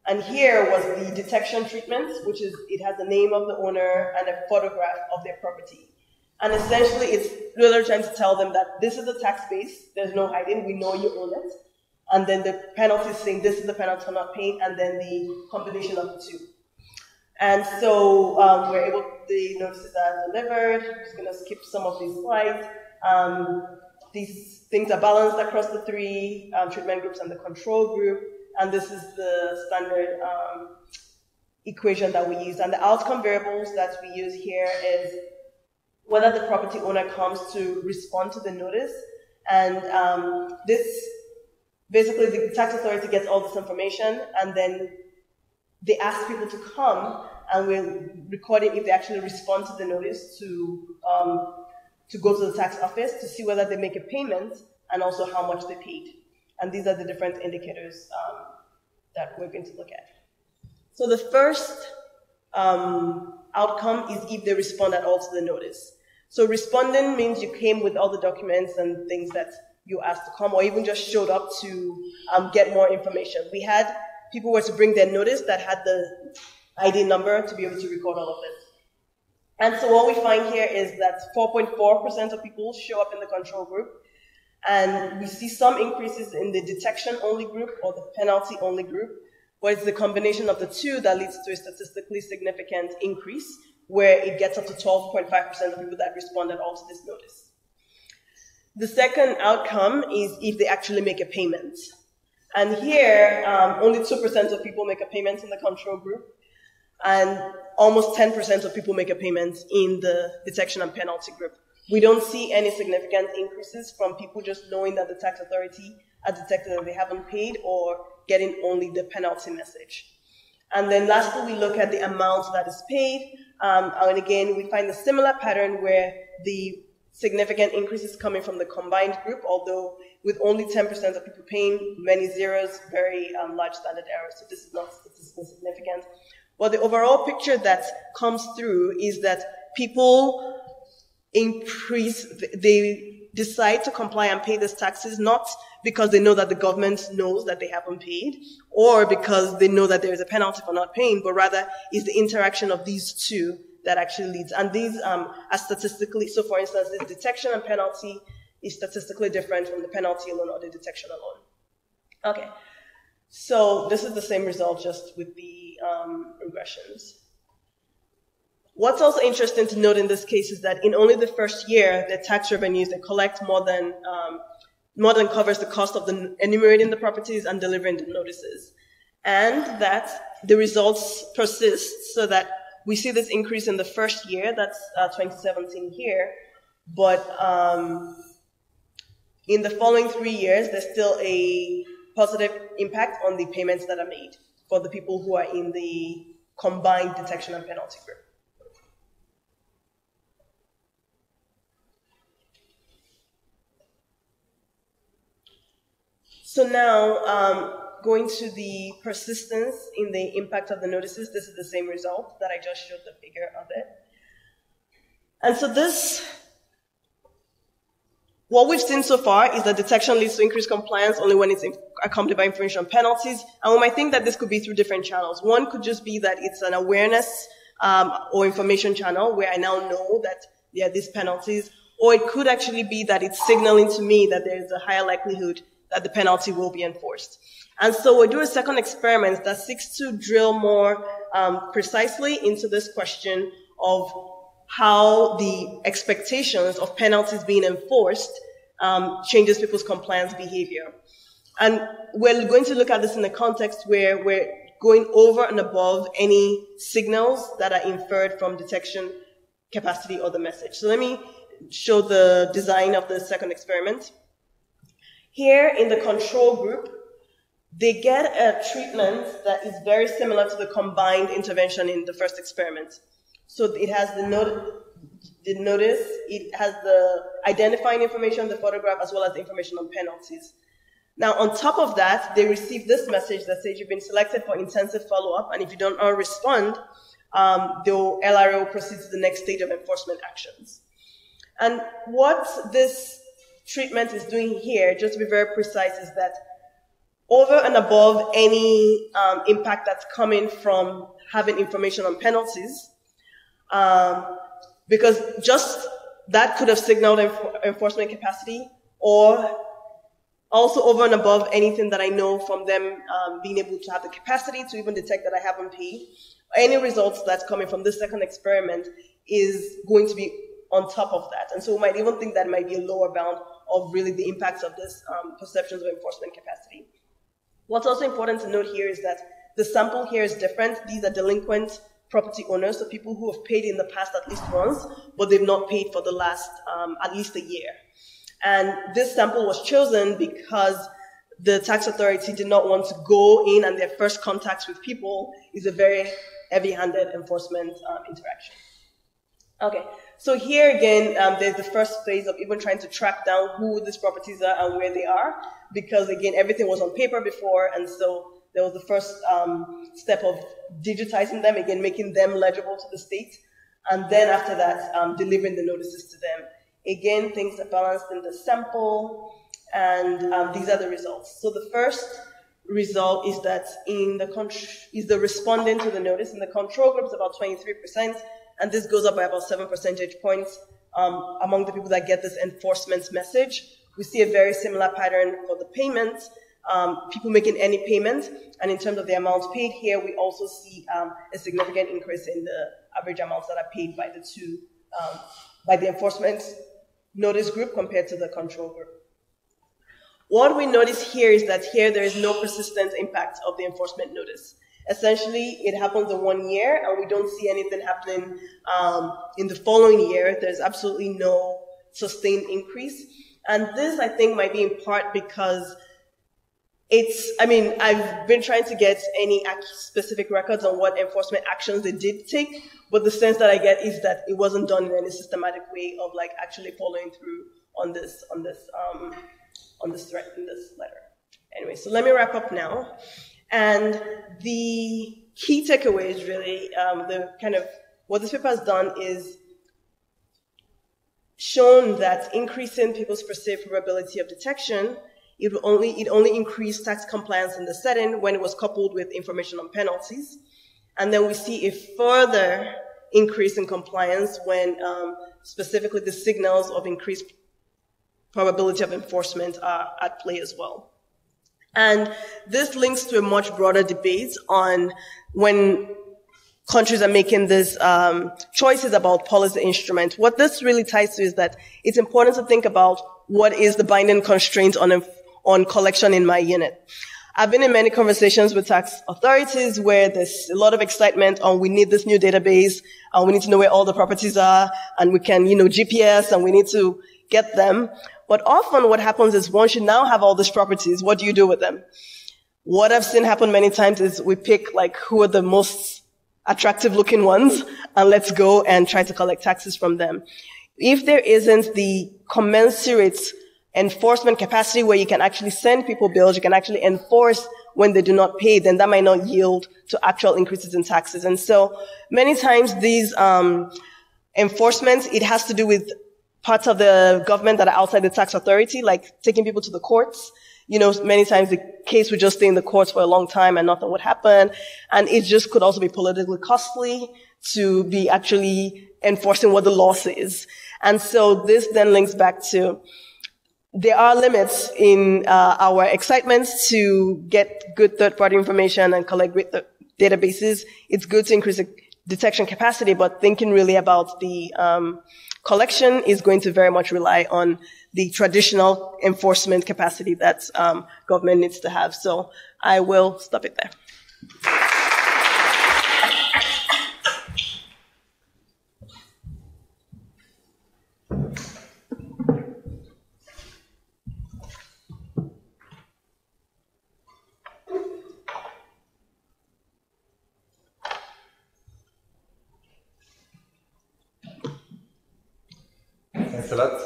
And here was the detection treatment, which is, it has the name of the owner and a photograph of their property. And essentially, it's really trying to tell them that this is the tax base, there's no hiding, we know you own it. And then the penalty is saying this is the penalty for not paying, and then the combination of the 2. And so we're able, the notices are delivered. I'm just going to skip some of these slides. These things are balanced across the 3 treatment groups and the control group. And this is the standard equation that we use. And the outcome variables that we use here is whether the property owner comes to respond to the notice. And this, basically the tax authority gets all this information, and then they ask people to come, and we're recording if they actually respond to the notice to go to the tax office to see whether they make a payment and also how much they paid. And these are the different indicators that we're going to look at. So the first outcome is if they respond at all to the notice. So responding means you came with all the documents and things that you asked to come, or even just showed up to get more information. We had people were to bring their notice that had the ID number to be able to record all of it. And so what we find here is that 4.4% of people show up in the control group, and we see some increases in the detection-only group or the penalty-only group, But it's the combination of the two that leads to a statistically significant increase, where it gets up to 12.5% of people that responded all to this notice. The second outcome is if they actually make a payment. And here, only 2% of people make a payment in the control group, and almost 10% of people make a payment in the detection and penalty group. We don't see any significant increases from people just knowing that the tax authority has detected that they haven't paid or getting only the penalty message. And then lastly, we look at the amount that is paid. And again, we find a similar pattern where the significant increase is coming from the combined group, although with only 10% of people paying, many zeros, very large standard errors. So this is not statistically significant. But the overall picture that comes through is that people they decide to comply and pay these taxes not because they know that the government knows that they haven't paid or because they know that there is a penalty for not paying, but rather is the interaction of these two that actually leads. And these are statistically, so for instance, this detection and penalty is statistically different from the penalty alone or the detection alone. Okay, so this is the same result just with the regressions. What's also interesting to note in this case is that in only the first year, the tax revenues they collect more than covers the cost of enumerating the properties and delivering the notices, and that the results persist so that we see this increase in the first year, that's 2017 here, but in the following 3 years, there's still a positive impact on the payments that are made for the people who are in the combined detection and penalty group. So now, going to the persistence in the impact of the notices, this is the same result that I just showed the figure of it. And so what we've seen so far is that detection leads to increased compliance only when it's accompanied by information penalties. And we might think that this could be through different channels. One could just be that it's an awareness or information channel where I now know that there are these penalties. Or it could actually be that it's signaling to me that there is a higher likelihood that the penalty will be enforced. And so we'll do a second experiment that seeks to drill more precisely into this question of how the expectations of penalties being enforced changes people's compliance behavior. And we're going to look at this in a context where we're going over and above any signals that are inferred from detection capacity or the message. So let me show the design of the second experiment. Here in the control group, they get a treatment that is very similar to the combined intervention in the first experiment. So it has the notice, it has the identifying information, the photograph, as well as the information on penalties. Now, on top of that, they receive this message that says you've been selected for intensive follow-up, and if you don't respond, the LRO proceeds to the next stage of enforcement actions. And what this treatment is doing here, just to be very precise, is that over and above any impact that's coming from having information on penalties, because just that could have signaled enforcement capacity, or also over and above anything that I know from them being able to have the capacity to even detect that I haven't paid, any results that's coming from this second experiment is going to be on top of that. And so we might even think that might be a lower bound of really the impacts of this perceptions of enforcement capacity. What's also important to note here is that the sample here is different. These are delinquent property owners, so people who have paid in the past at least once, but they've not paid for the last at least a year. And this sample was chosen because the tax authority did not want to go in, and their first contacts with people is a very heavy-handed enforcement interaction. Okay, so here again, there's the first phase of even trying to track down who these properties are and where they are, because again, everything was on paper before, and so there was the first step of digitizing them, again, making them legible to the state, and then after that, delivering the notices to them. Again, things are balanced in the sample, and these are the results. So the first result is that is the responding to the notice. In the control group, it's about 23%, and this goes up by about 7 percentage points among the people that get this enforcement message. We see a very similar pattern for the payments, people making any payment. And in terms of the amounts paid here, we also see a significant increase in the average amounts that are paid by the enforcement notice group compared to the control group. What we notice here is that here there is no persistent impact of the enforcement notice. Essentially, it happens in 1 year, and we don't see anything happening in the following year. There's absolutely no sustained increase. And this, I think, might be in part because I've been trying to get any specific records on what enforcement actions they did take, but the sense that I get is that it wasn't done in any systematic way of like actually following through on this threat in this letter. Anyway, so let me wrap up now. And the key takeaway is really what this paper has done is shown that increasing people's perceived probability of detection, it only increased tax compliance in the setting when it was coupled with information on penalties. And then we see a further increase in compliance when specifically the signals of increased probability of enforcement are at play as well. And this links to a much broader debate on when countries are making these choices about policy instrument. What this really ties to is that it's important to think about what is the binding constraint on collection in my unit. I've been in many conversations with tax authorities where there's a lot of excitement on we need this new database and we need to know where all the properties are and we can, GPS and we need to get them. But often what happens is once you now have all these properties, what do you do with them? What I've seen happen many times is we pick like who are the most attractive looking ones and let's go and try to collect taxes from them. If there isn't the commensurate enforcement capacity where you can actually send people bills, you can actually enforce when they do not pay, then that might not yield to actual increases in taxes. And so many times these enforcements, it has to do with parts of the government that are outside the tax authority, like taking people to the courts. Many times the case would just stay in the courts for a long time and nothing would happen. And it just could also be politically costly to be actually enforcing what the law says. And so this then links back to there are limits in our excitement to get good third-party information and collect great databases. It's good to increase the detection capacity, but thinking really about the collection is going to very much rely on the traditional enforcement capacity that government needs to have. So I will stop it there. Thanks a lot,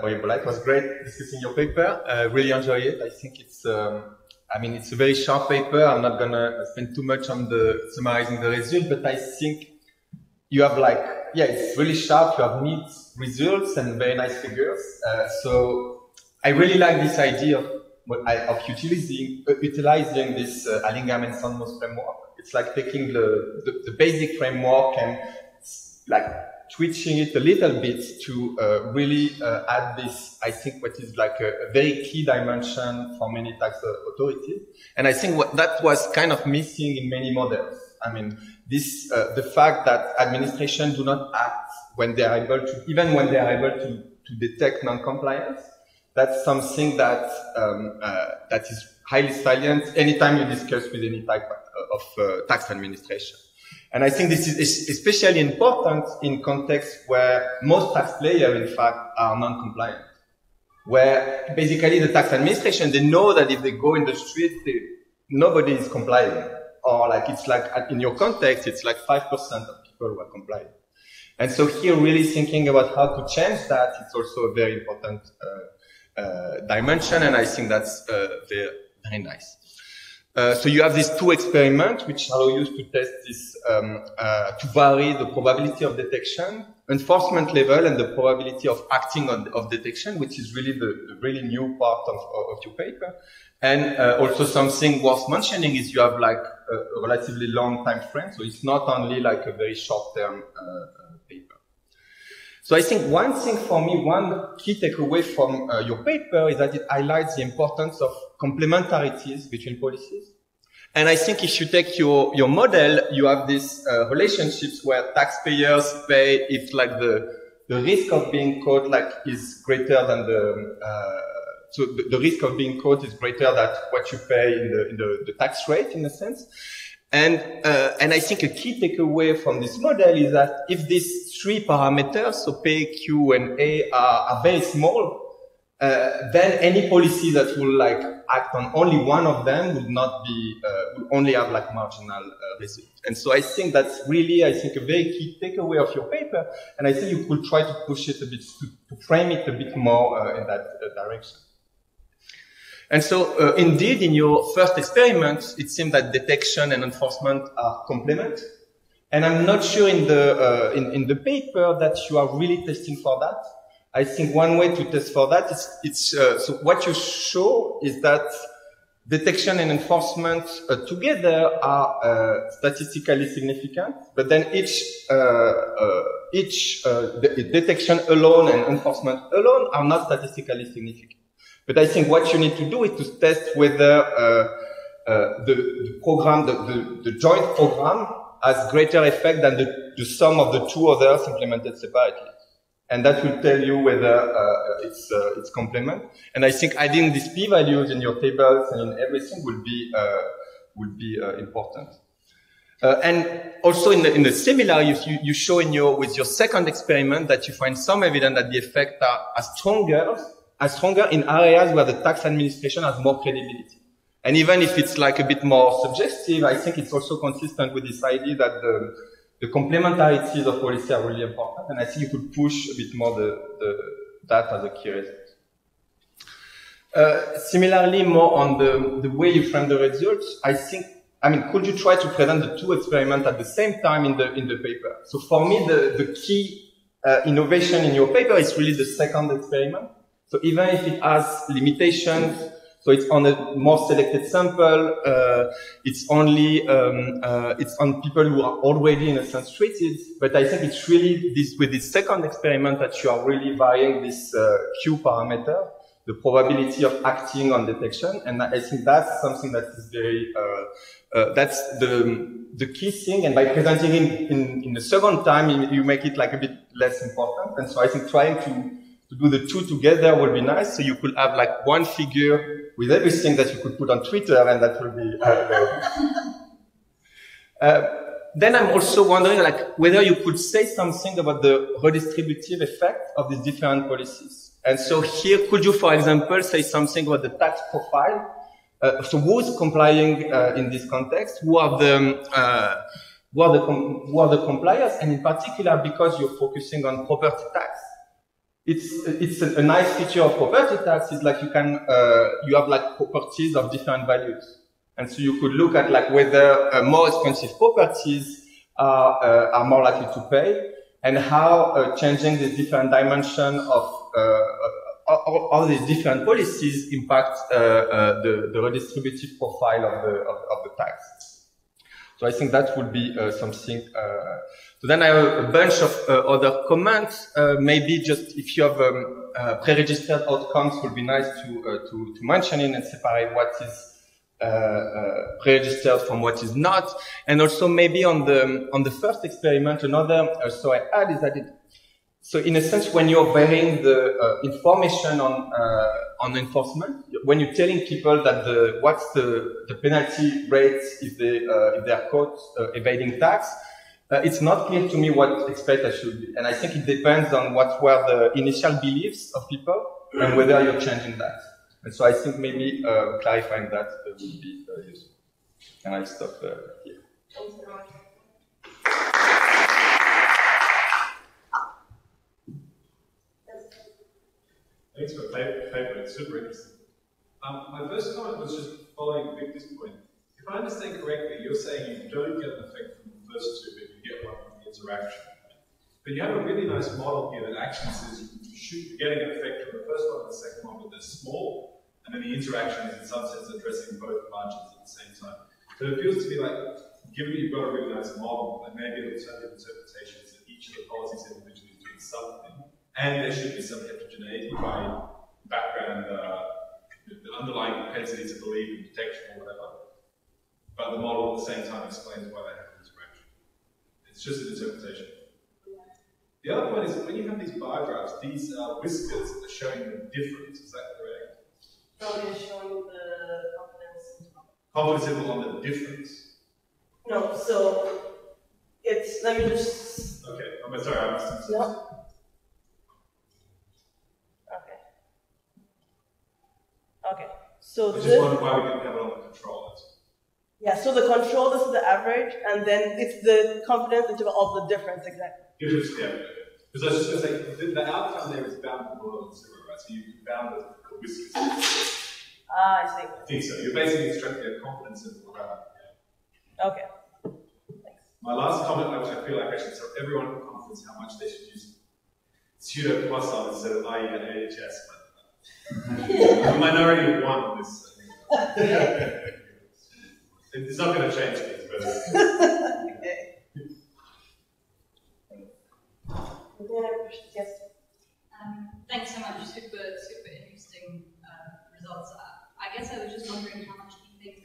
Oyebola. It was great discussing your paper. Really enjoy it. I think it's a very sharp paper. I'm not gonna spend too much on summarizing the results, but I think you have it's really sharp. You have neat results and very nice figures. So I really like this idea of utilizing this Allingham and Sandmoss framework. It's like taking the basic framework and twitching it a little bit to really add this, I think, what is like a very key dimension for many tax authorities. And I think that was kind of missing in many models. I mean, the fact that administration do not act when they are able to, even when they are able to detect non-compliance, that's something that that is highly salient anytime you discuss with any type of tax administration. And I think this is especially important in context where most tax players, in fact, are non-compliant. Where basically the tax administration, they know that if they go in the street, nobody is complying. Or in your context, it's like 5% of people who are compliant. And so here really thinking about how to change that, it's also a very important dimension, and I think that's very, very nice. So you have these two experiments which allow you to test this, to vary the probability of detection, enforcement level, and the probability of acting of detection, which is really the really new part of your paper. And also something worth mentioning is you have a relatively long time frame, so it's not only like a very short-term paper. So I think one thing for me, one key takeaway from your paper is that it highlights the importance of complementarities between policies. And I think if you take your model, you have these relationships where taxpayers pay if like the risk of being caught like is greater than so the risk of being caught is greater than what you pay in the tax rate in a sense. And I think a key takeaway from this model is that if these three parameters, so P, Q, and A are very small, then any policy that will like act on only one of them would not be, will only have like marginal result. And so I think that's really, I think, a very key takeaway of your paper. And I think you could try to push it a bit, to frame it a bit more in that direction. And so, indeed, in your first experiment, it seemed that detection and enforcement are complement. And I'm not sure in the paper that you are really testing for that. I think one way to test for that is, so what you show is that detection and enforcement together are statistically significant, but then the detection alone and enforcement alone are not statistically significant. But I think what you need to do is to test whether the program, the joint program, has greater effect than the sum of the two others implemented separately. And that will tell you whether it's complement. And I think adding these p-values in your tables and in everything will be important. And also in the similar, you show with your second experiment that you find some evidence that the effects are stronger in areas where the tax administration has more credibility. And even if it's like a bit more subjective, I think it's also consistent with this idea that the complementarities of policy are really important, and I think you could push a bit more that as a key result. Similarly, more on the way you frame the results, could you try to present the two experiments at the same time in the paper? So for me, the key innovation in your paper is really the second experiment. So even if it has limitations, so it's on a more selected sample, it's only, it's on people who are already in a sense treated, but I think it's really with this second experiment that you are really varying this Q parameter, the probability of acting on detection, and I think that's something that is very, that's the key thing, and by presenting it in the second time, you make it like a bit less important, and so I think trying to do the two together will be nice, so you could have like one figure with everything that you could put on Twitter, and that will be then I'm also wondering like whether you could say something about the redistributive effect of these different policies. And so here, could you, for example, say something about the tax profile? So who's complying in this context? Who are the compliers? And in particular, because you're focusing on property tax, it's a nice feature of property tax is like you have like properties of different values. And so you could look at like whether more expensive properties are more likely to pay, and how changing the different dimension of all these different policies impact the redistributive profile of the tax. So I think that would be something. So then I have a bunch of other comments. Maybe just if you have pre-registered outcomes, would be nice to mention it and separate what is pre-registered from what is not. And also maybe on the first experiment, another so I add is that so in a sense, when you're varying the information on enforcement, when you're telling people that what's the penalty rate if they are caught evading tax, it's not clear to me what expected should be. And I think it depends on what were the initial beliefs of people and whether you're changing that. And so I think maybe clarifying that would be useful. And I'll stop here. Thanks for the paper, it's super interesting. My first comment was just following Victor's point. If I understand correctly, you're saying you don't get an effect from the first two, but you get one from the interaction. But you have a really nice model here that actually says you're getting an effect from the first one and the second one, but they're small, and then the interaction is in some sense addressing both margins at the same time. So it feels to me like, given you've got a really nice model, and maybe the alternative interpretation is that each of the policies individually is doing something, and there should be some heterogeneity by background the underlying propensity to believe in detection or whatever, but the model at the same time explains why they have an interaction. It's just an interpretation. The other point is when you have these bar graphs, these whiskers are showing the difference. Is that correct? So they're showing the confidence interval. Confidence interval on the difference. No, so it's, let me just. Okay, I'm sorry, I missed it. No. Okay. Okay. So I just wondered why we didn't have it on the controllers. Yeah, so the control, this is the average, and then it's the confidence interval of the difference, exactly. Difference, yeah. Because I was just going to say, the outcome there is bound to more than 0, right? So you bound the whiskers. Ah, I see. I think so. You're basically extracting a confidence interval around it. Yeah. Okay. Thanks. My last comment, which I feel like I should tell everyone with confidence how much they should use pseudo quasar instead of IE and AHS, but I'm a minority of one on this. It's not going to change things, but. Okay. Yes. Thanks so much. Super interesting results. I guess I was just wondering how much you think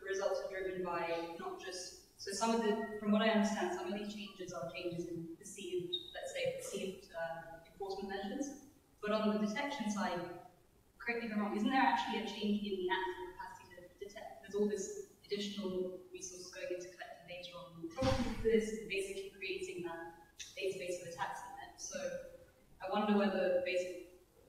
the results are driven by not just, so some of the, from what I understand, some of these changes are changes in perceived, let's say perceived enforcement measures, but on the detection side, correct me if I'm wrong, isn't there actually a change in the actual capacity to detect? There's all this additional resources going into collecting data on this and basically creating that database of attacks in it. So I wonder whether basically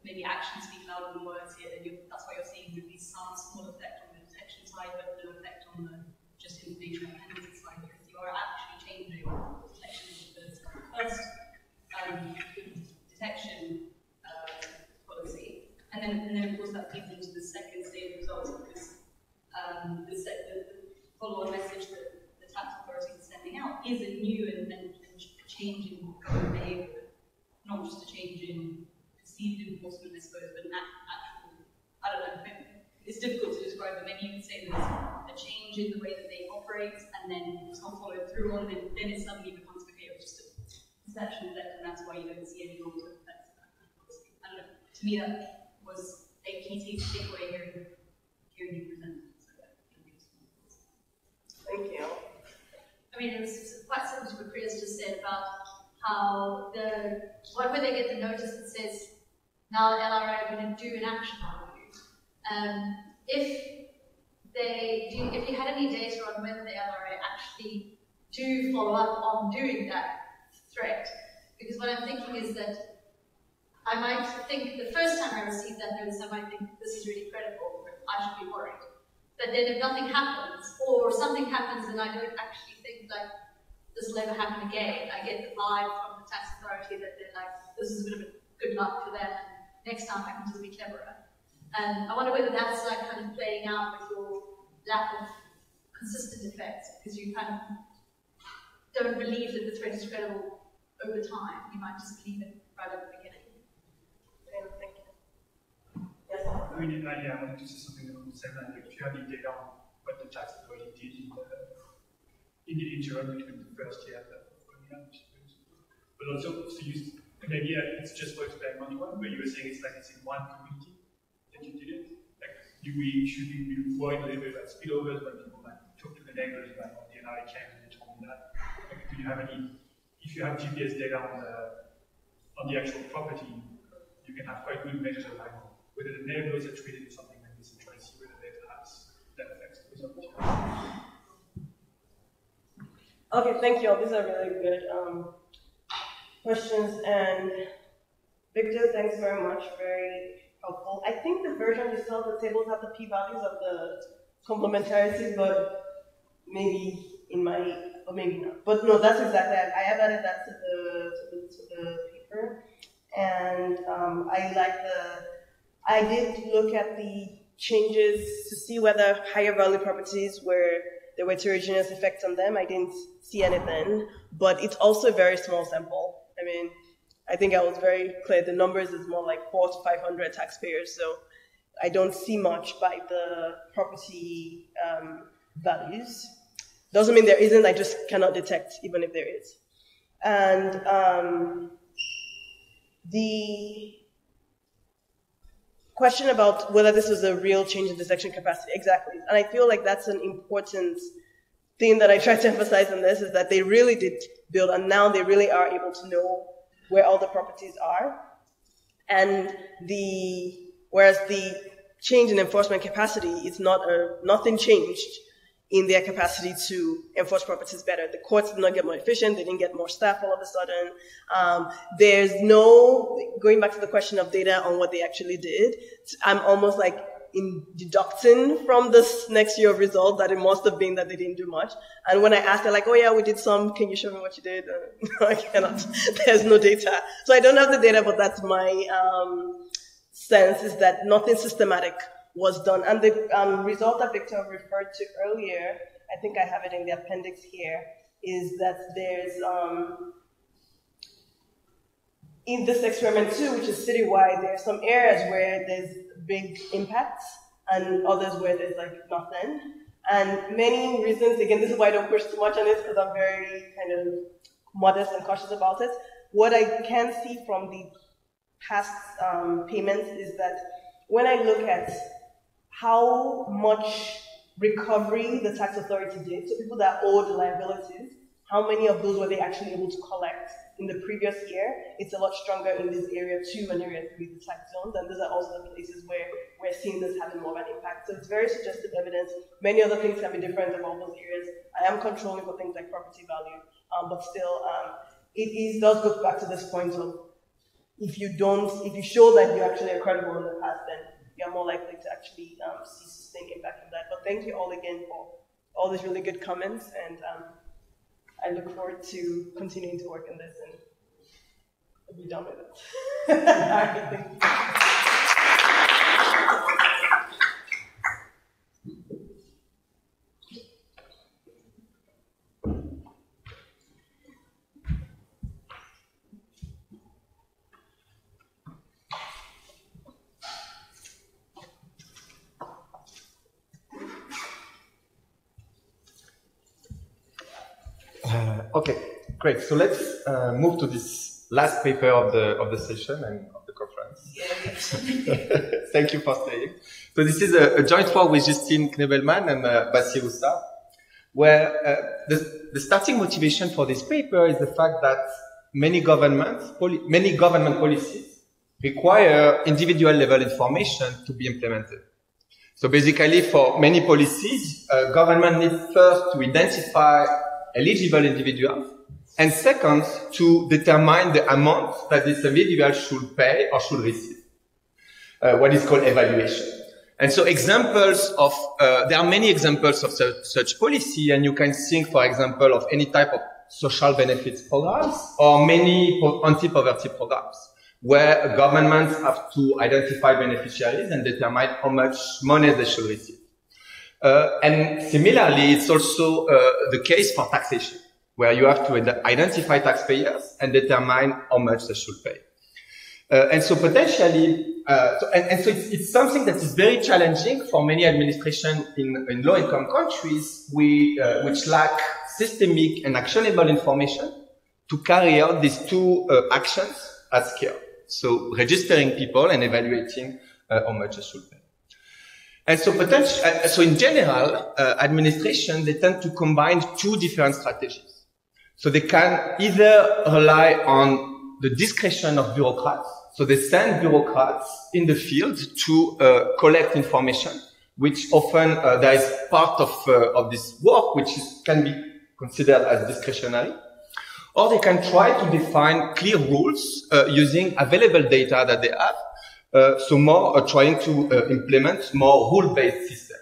maybe actions speak louder than words here, and that's why you're seeing maybe some small effect on the detection side, but no effect on the just information dependency side, because you are actually changing detection capability first detection policy, and then of course that feeds into the second stage of results, because the follow-on message that the tax authorities are sending out is a new and change in government behaviour, not just a change in perceived enforcement, I suppose, but an actual, I don't know, it's difficult to describe, but maybe you could say there's a change in the way that they operate, and then it's not followed through on, and then it suddenly becomes okay, it's just a perception effect, and that's why you don't see any long-term effects of that kind of policy. I don't know, to me that was a key takeaway hearing you present. Thank you. I mean, it was quite similar to what Priya's just said about how when they get the notice that says, now the LRA are going to do an action on you. If you had any data on when the LRA actually do follow up on doing that threat, because what I'm thinking is that I might think the first time I received that notice, I might think this is really credible, I should be worried. But then if nothing happens, or something happens and I don't actually think like this will ever happen again, I get the vibe from the tax authority that they're like, this is a bit of a good luck for them, and next time I can just be cleverer. And I wonder whether that's like kind of playing out with your lack of consistent effects, because you kind of don't believe that the threat is credible over time. You might just believe it right at the beginning. Thank you. Yes. I mean, I wanted to say something along the same line. Like, if you have any data on what the tax authority did in the interim between the first year and the following year, but also maybe it's just for experiment one, where you were saying it's like it's in one community that you did it. Like, should we be worried a little bit about spillovers when people like talk to the neighbors about the NRA claims and they told me that? Like, do you have any? If you have GPS data on the actual property, you can have quite good measures of like whether the neighbors are treated with something like this and try to see whether that has that affects the result. Okay, thank you all. These are really good questions. And Victor, thanks very much. Very helpful. I think the version you saw, the tables have the p-values of the complementarities, but maybe or maybe not. But no, that's exactly it. I have added that to the paper. And I did look at the changes to see whether higher value properties there were heterogeneous effects on them. I didn't see anything, but it's also a very small sample. I mean, I think I was very clear. The numbers is more like 400 to 500 taxpayers, so I don't see much by the property values. Doesn't mean there isn't, I just cannot detect even if there is. And the question about whether this was a real change in detection capacity. Exactly. And I feel like that's an important thing that I try to emphasize in this, is that they really did build, and now they really are able to know where all the properties are. And whereas the change in enforcement capacity is nothing changed in their capacity to enforce properties better. The courts did not get more efficient, they didn't get more staff all of a sudden. There's no, going back to the question of data on what they actually did, I'm almost like in deducting from this next year of results that it must have been that they didn't do much. And when I asked, they're like, oh yeah, we did some, can you show me what you did? No, I cannot, there's no data. So I don't have the data, but that's my sense, is that nothing systematic was done. And the result that Victor referred to earlier, I think I have it in the appendix here, is that there's, in this experiment too, which is citywide, there are some areas where there's big impacts and others where there's like nothing. And many reasons, again, this is why I don't push too much on this, because I'm very kind of modest and cautious about it. What I can see from the past payments is that when I look at how much recovery the tax authority did, so people that owed liabilities, how many of those were they actually able to collect in the previous year? It's a lot stronger in this area 2 and area 3, the tax zones, and those are also the places where we're seeing this having more of an impact. So it's very suggestive evidence. Many other things can be different about those areas. I am controlling for things like property value, but still, it does go back to this point of, if you show that you're actually credible in the past, then you're more likely to actually see sustained impact from that. But thank you all again for all these really good comments, and I look forward to continuing to work on this and be done with it. All right, thank you. Okay, great. So let's move to this last paper of the session and of the conference. Yeah. Thank you for staying. So this is a joint work with Justine Knebelman and Bassi Roussa, where the starting motivation for this paper is the fact that many government policies require individual level information to be implemented. So basically, for many policies, government needs first to identify eligible individuals, and second, to determine the amount that this individual should pay or should receive, what is called evaluation. And so examples of, there are many examples of such policy, and you can think, for example, of any type of social benefits programs or many anti-poverty programs, where governments have to identify beneficiaries and determine how much money they should receive. And similarly, it's also the case for taxation, where you have to identify taxpayers and determine how much they should pay. And so potentially, so it's something that is very challenging for many administrations in low-income countries which lack systemic and actionable information to carry out these two actions at scale. So registering people and evaluating how much they should pay. And so so in general, administration, they tend to combine two different strategies. So they can either rely on the discretion of bureaucrats. So they send bureaucrats in the field to collect information, which often there is part of this work which can be considered as discretionary. Or they can try to define clear rules using available data that they have. So more trying to implement more rule-based system.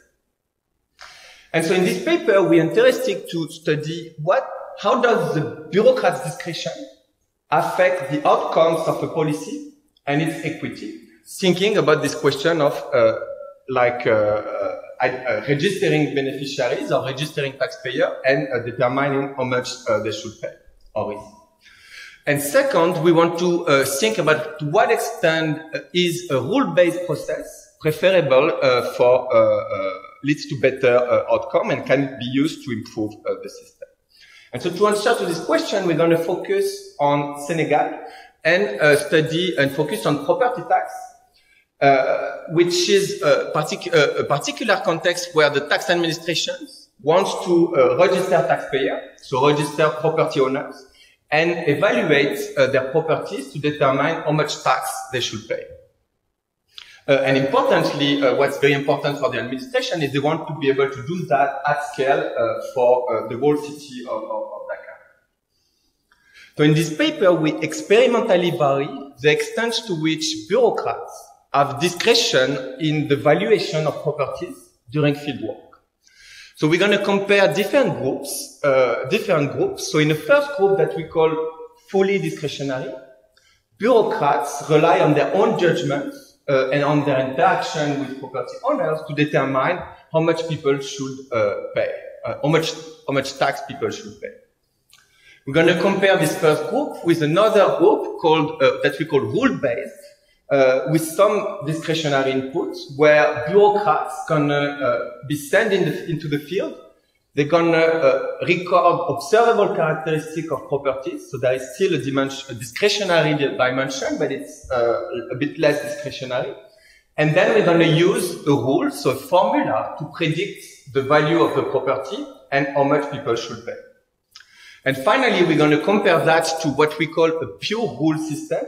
And so in this paper, we are interested to study how does the bureaucrat's discretion affect the outcomes of a policy and its equity, thinking about this question of registering beneficiaries or registering taxpayers and determining how much they should pay or receive. And second, we want to think about to what extent is a rule-based process preferable leads to better outcome and can be used to improve the system. And so to answer to this question, we're going to focus on Senegal and study and focus on property tax which is a particular context where the tax administration wants to register taxpayers, so register property owners, and evaluate their properties to determine how much tax they should pay. And importantly, what's very important for the administration is they want to be able to do that at scale for the whole city of Dakar. So in this paper, we experimentally vary the extent to which bureaucrats have discretion in the valuation of properties during fieldwork. So we're going to compare different groups. So in the first group that we call fully discretionary, bureaucrats rely on their own judgments and on their interaction with property owners to determine how much people should pay, how much tax people should pay. We're going to compare this first group with another group called that we call rule-based, with some discretionary inputs where bureaucrats gonna be sent into the field. They're gonna record observable characteristics of properties. So there is still a discretionary dimension, but it's a bit less discretionary. And then we're gonna use a rule, so a formula, to predict the value of the property and how much people should pay. And finally, we're gonna compare that to what we call a pure rule system,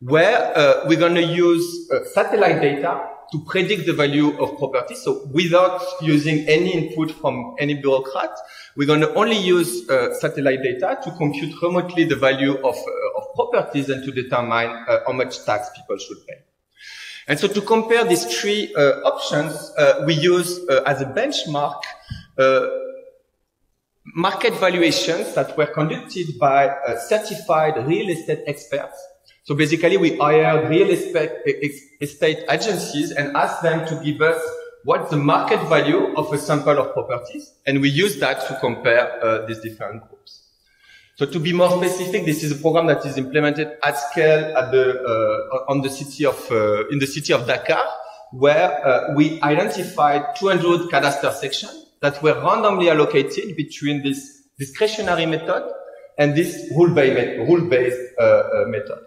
where we're gonna use satellite data to predict the value of property. So without using any input from any bureaucrat, we're going to only use satellite data to compute remotely the value of properties and to determine how much tax people should pay. And so to compare these three options, we use as a benchmark market valuations that were conducted by certified real estate experts. So basically, we hire real estate agencies and ask them to give us what's the market value of a sample of properties, and we use that to compare these different groups. So to be more specific, this is a program that is implemented at scale at in the city of Dakar, where we identified 200 cadastre sections that were randomly allocated between this discretionary method and this rule-based method.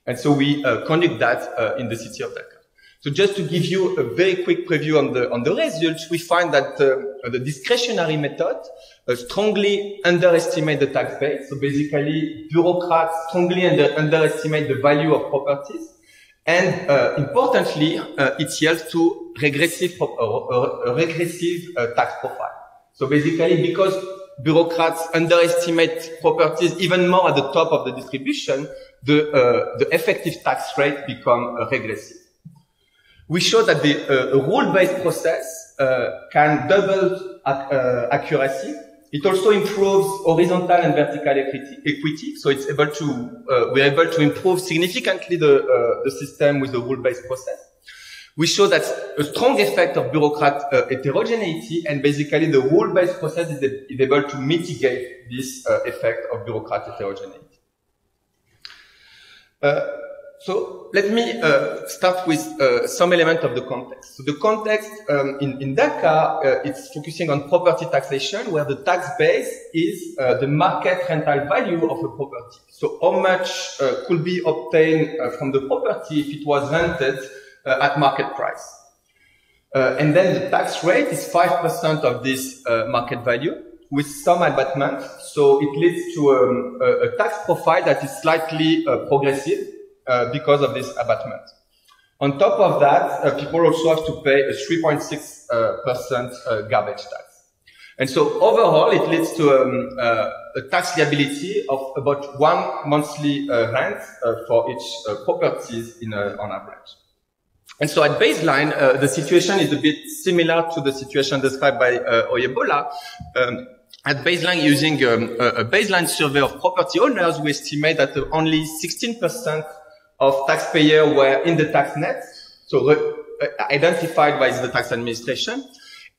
And so we conduct that in the city of Dakar. So just to give you a very quick preview on the results, we find that the discretionary method strongly underestimate the tax base. So basically, bureaucrats strongly underestimate the value of properties, and importantly, it yields to regressive tax profile. So basically, because bureaucrats underestimate properties even more at the top of the distribution, the effective tax rate become regressive. We show that the rule-based process can double accuracy. It also improves horizontal and vertical equity. So it's able to we're able to improve significantly the system with the rule-based process. We show that a strong effect of bureaucrat heterogeneity, and basically the rule-based process is able to mitigate this effect of bureaucrat heterogeneity. So let me start with some element of the context. So the context in Dakar, it's focusing on property taxation, where the tax base is the market rental value of a property. So how much could be obtained from the property if it was rented at market price. And then the tax rate is 5% of this market value with some abatement. So it leads to a tax profile that is slightly progressive because of this abatement. On top of that, people also have to pay a 3.6% garbage tax. And so overall, it leads to a tax liability of about 1 monthly rent for each properties on average. And so at baseline, the situation is a bit similar to the situation described by Oyebola. At baseline, using a baseline survey of property owners, we estimate that only 16% of taxpayers were in the tax net, so identified by the tax administration,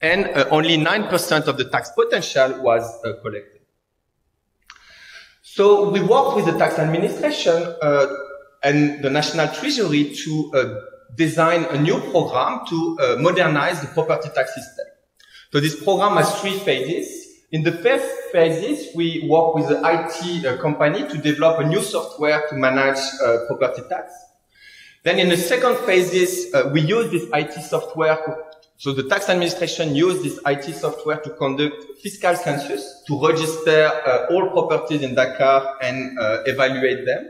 and only 9% of the tax potential was collected. So we worked with the tax administration and the National Treasury to design a new program to modernize the property tax system. So this program has 3 phases. In the first phases, we work with the IT company to develop a new software to manage property tax. Then in the second phase, we use this IT software. So the tax administration used this IT software to conduct fiscal census, to register all properties in Dakar and evaluate them.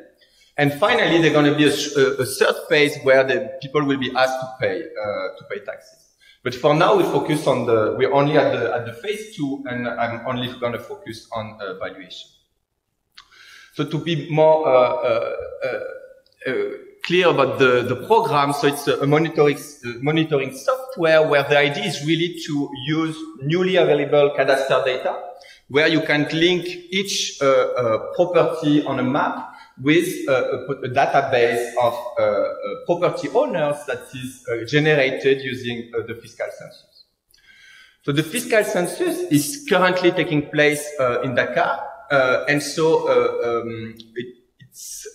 And finally, there's going to be a third phase where the people will be asked to pay taxes. But for now, we focus on we're only at the phase 2, and I'm only going to focus on valuation. So to be more clear about the program, so it's a monitoring software where the idea is really to use newly available cadastre data, where you can link each property on a map with a database of property owners that is generated using the fiscal census. So the fiscal census is currently taking place in Dakar, and so it's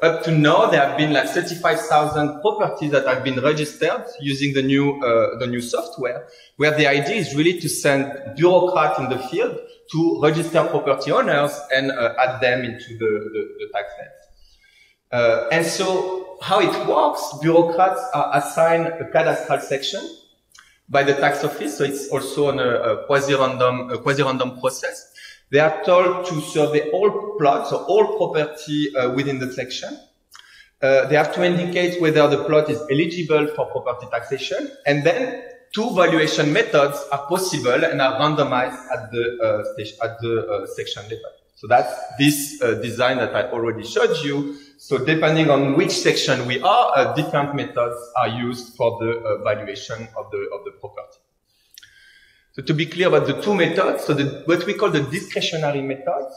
up to now there have been like 35,000 properties that have been registered using the new software, where the idea is really to send bureaucrats in the field to register property owners and add them into the tax net. And so how it works, bureaucrats are assigned a cadastral section by the tax office, so it's also on a quasi-random process. They are told to survey all plots or all property within the section. They have to indicate whether the plot is eligible for property taxation, and then 2 valuation methods are possible and are randomized at the section level. So that's this design that I already showed you. So depending on which section we are, different methods are used for the valuation of the property. So to be clear about the 2 methods, so what we call the discretionary method,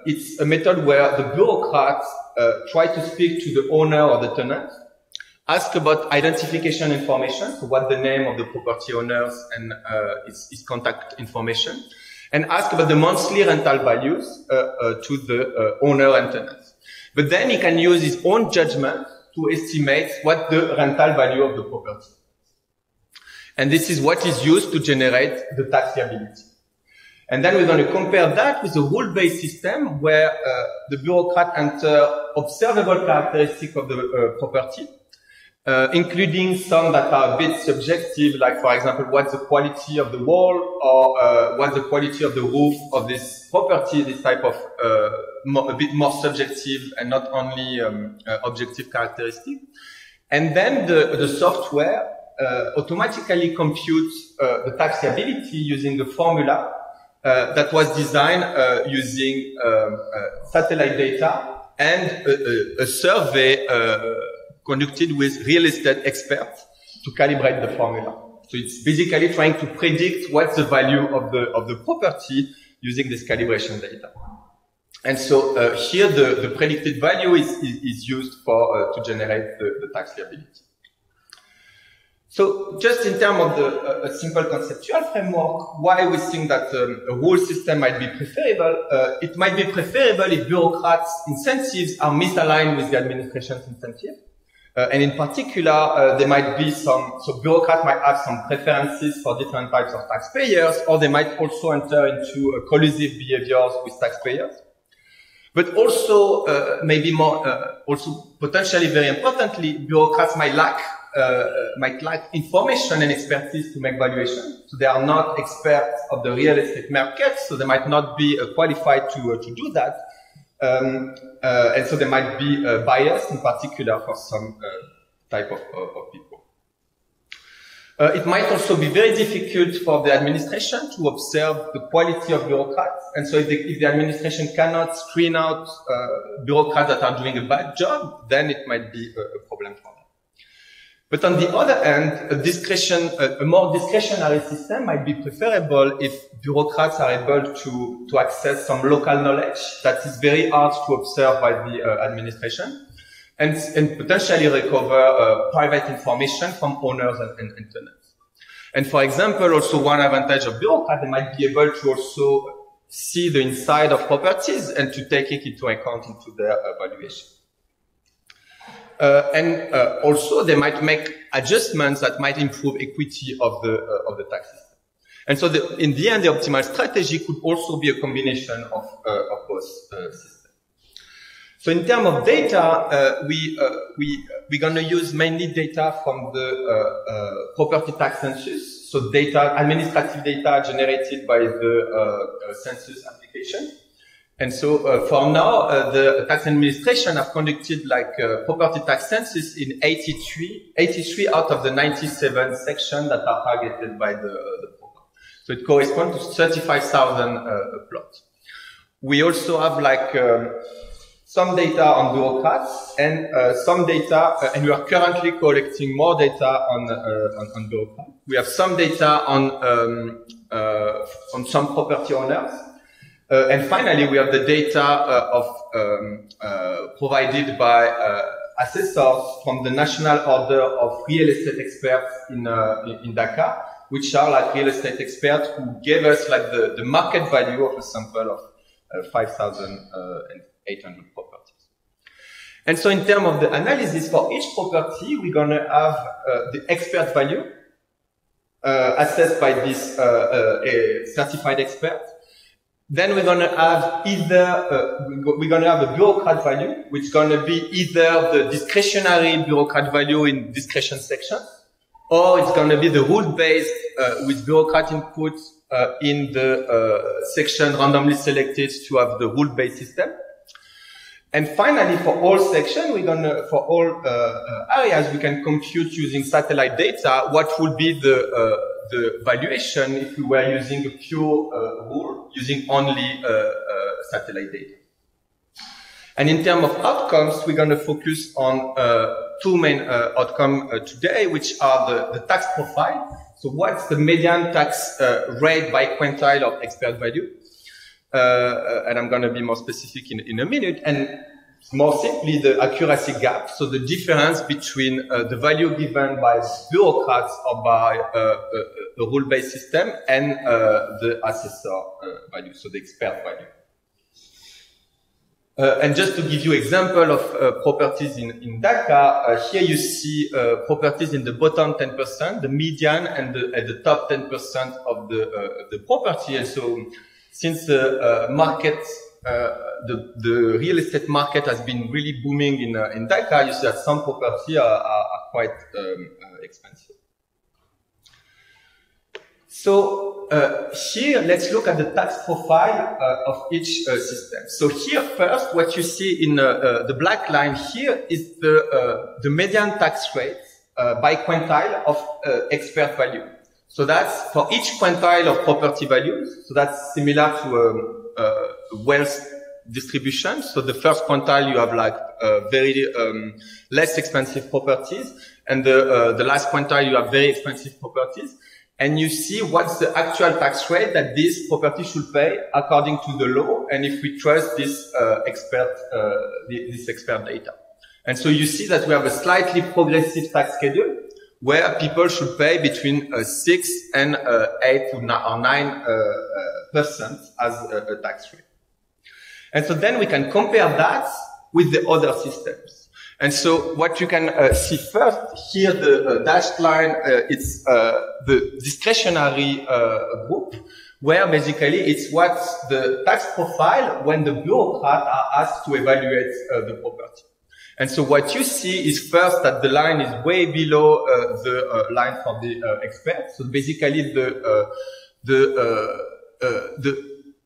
it's a method where the bureaucrats try to speak to the owner or the tenant, ask about identification information, so what the name of the property owners and his contact information, and ask about the monthly rental values to the owner and tenants. But then he can use his own judgment to estimate what the rental value of the property. And this is what is used to generate the tax liability. And then we're going to compare that with a rule-based system where the bureaucrat enter observable characteristics of the property, including some that are a bit subjective, like, for example, what's the quality of the wall, or what's the quality of the roof of this property, this type of a bit more subjective and not only objective characteristic. And then the software automatically computes the tax liability using the formula that was designed using satellite data and a survey conducted with real estate experts to calibrate the formula. So it's basically trying to predict what's the value of the property using this calibration data. And so here the predicted value is used for to generate the tax liability. So just in terms of a simple conceptual framework, why we think that a rule system might be preferable, it might be preferable if bureaucrats' incentives are misaligned with the administration's incentive. And in particular, there might be so bureaucrats might have some preferences for different types of taxpayers, or they might also enter into collusive behaviors with taxpayers. But also, maybe more, also potentially very importantly, bureaucrats might lack information and expertise to make valuation. So they are not experts of the real estate market, so they might not be qualified to do that. And so they might be biased, in particular for some type of people. It might also be very difficult for the administration to observe the quality of bureaucrats. And so if the administration cannot screen out bureaucrats that are doing a bad job, then it might be a problem for them. But on the other hand, a more discretionary system might be preferable if bureaucrats are able to access some local knowledge that is very hard to observe by the administration, and potentially recover private information from owners and tenants. And for example, also one advantage of bureaucrats, they might be able to also see the inside of properties and to take it into account into their valuation. And also they might make adjustments that might improve equity of the tax system. And so in the end, the optimal strategy could also be a combination of both systems. So in terms of data, we're going to use mainly data from the property tax census. So data, administrative data generated by the census application. And so for now, the tax administration have conducted like property tax census in 83 out of the 97 sections that are targeted by the program. So it corresponds to 35,000 plots. We also have like some data on bureaucrats and some data, and we are currently collecting more data on bureaucrats. We have some data on some property owners. And finally, we have the data provided by assessors from the National Order of Real Estate Experts in Dhaka, which are like real estate experts who gave us like the market value of a sample of 5,800 properties. And so in terms of the analysis for each property, we're going to have the expert value assessed by this certified expert. Then we're going to have we're going to have a bureaucrat value, which is going to be either the discretionary bureaucrat value in discretion section, or it's going to be the rule-based with bureaucrat input in the section randomly selected to have the rule-based system. And finally, for all sections, for all areas, we can compute using satellite data what would be the valuation if we were using a pure rule, using only satellite data. And in terms of outcomes, we're going to focus on two main outcomes today, which are the tax profile. So what's the median tax rate by quintile of expert value? And I'm going to be more specific in a minute. And more simply, the accuracy gap. So the difference between the value given by bureaucrats or by a rule-based system and the assessor value, so the expert value. And just to give you example of properties in Dhaka, here you see properties in the bottom 10%, the median, and the top 10% of the property. And so, since the market, the real estate market has been really booming in Dhaka, you see that some properties are quite expensive. So here, let's look at the tax profile of each system. So here first, what you see in the black line here is the median tax rate by quintile of expert value. So that's for each quintile of property values. So that's similar to wealth distribution. So the first quintile you have like very less expensive properties, and the last quintile you have very expensive properties. And you see what's the actual tax rate that this property should pay according to the law, and if we trust this expert data. And so you see that we have a slightly progressive tax schedule where people should pay between 6 and 8 or 9% as a tax rate. And so then we can compare that with the other systems. And so what you can see first here, the dashed line, it's the discretionary group, where basically it's what's the tax profile when the bureaucrats are asked to evaluate the property. And so what you see is first that the line is way below the line for the expert. So basically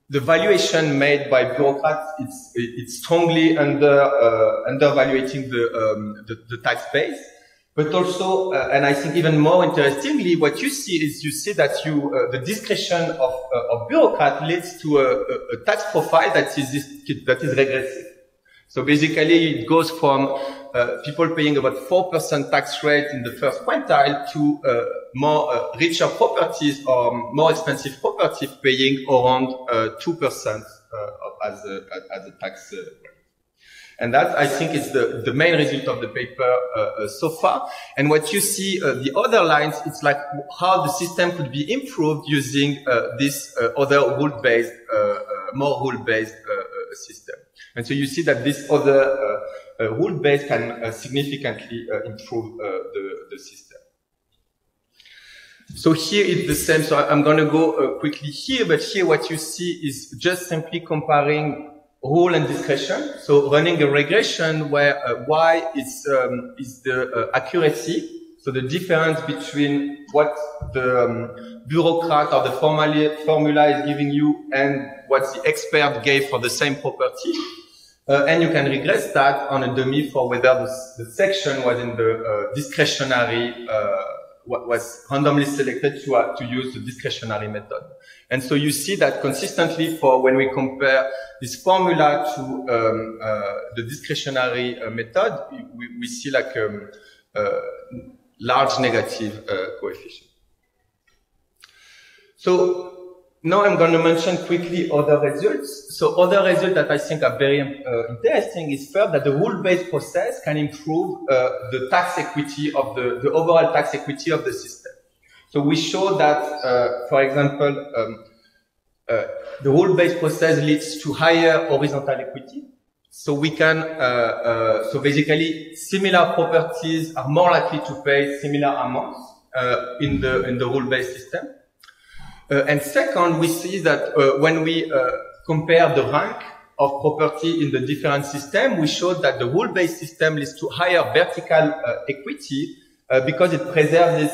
the valuation made by bureaucrats, it's strongly undervaluating the tax base. But also, and I think even more interestingly, what you see is that the discretion of bureaucrat leads to a tax profile that is regressive. So basically, it goes from people paying about 4% tax rate in the first quintile to more richer properties or more expensive properties paying around 2% as a tax rate. And that, I think, is the main result of the paper so far. And what you see, the other lines, it's like how the system could be improved using this other rule-based, more rule-based system. And so you see that this other rule-based can significantly improve the system. So here it's the same. So I'm going to go quickly here, but here what you see is just simply comparing rule and discretion. So running a regression where y is the accuracy, so the difference between what the bureaucrat or the formula is giving you and what the expert gave for the same property. And you can regress that on a dummy for whether the section was in the discretionary, was randomly selected to use the discretionary method. And so you see that consistently for when we compare this formula to the discretionary method, we see like large negative coefficient. So now I'm going to mention quickly other results. So other results that I think are very interesting is first that the rule-based process can improve the tax equity of the overall tax equity of the system. So we show that, for example, the rule-based process leads to higher horizontal equity. So we can, so basically similar properties are more likely to pay similar amounts, in the rule-based system. And second, we see that, when we, compare the rank of property in the different systems, we showed that the rule-based system leads to higher vertical, equity, because it preserves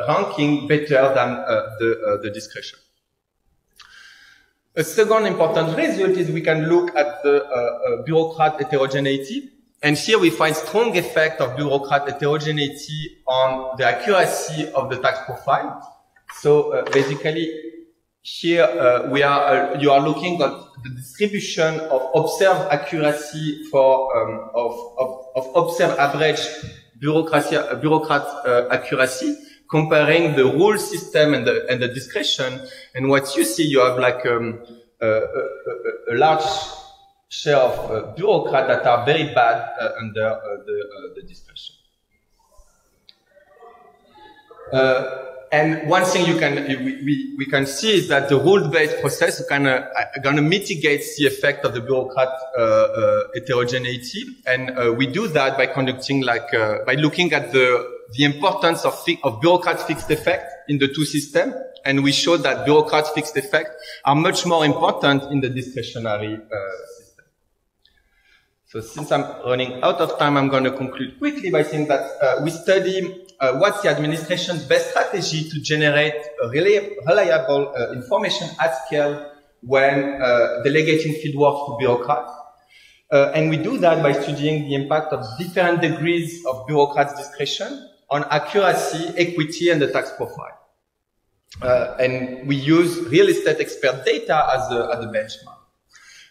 ranking better than, the discretion. A second important result is we can look at the bureaucrat heterogeneity. And here we find strong effect of bureaucrat heterogeneity on the accuracy of the tax profile. So basically here you are looking at the distribution of observed accuracy for of observed average bureaucrat accuracy, comparing the rule system and the discretion. And what you see, you have like a large share of bureaucrats that are very bad under the discretion. And one thing we can see is that the rule-based process gonna mitigate the effect of the bureaucrat heterogeneity, and we do that by conducting by looking at the importance of bureaucrat fixed effect in the two systems, and we show that bureaucrat fixed effect are much more important in the discretionary system. So since I'm running out of time, I'm going to conclude quickly by saying that we study what's the administration's best strategy to generate reliable information at scale when delegating fieldwork to bureaucrats. And we do that by studying the impact of different degrees of bureaucrats' discretion on accuracy, equity, and the tax profile. And we use real estate expert data as a benchmark.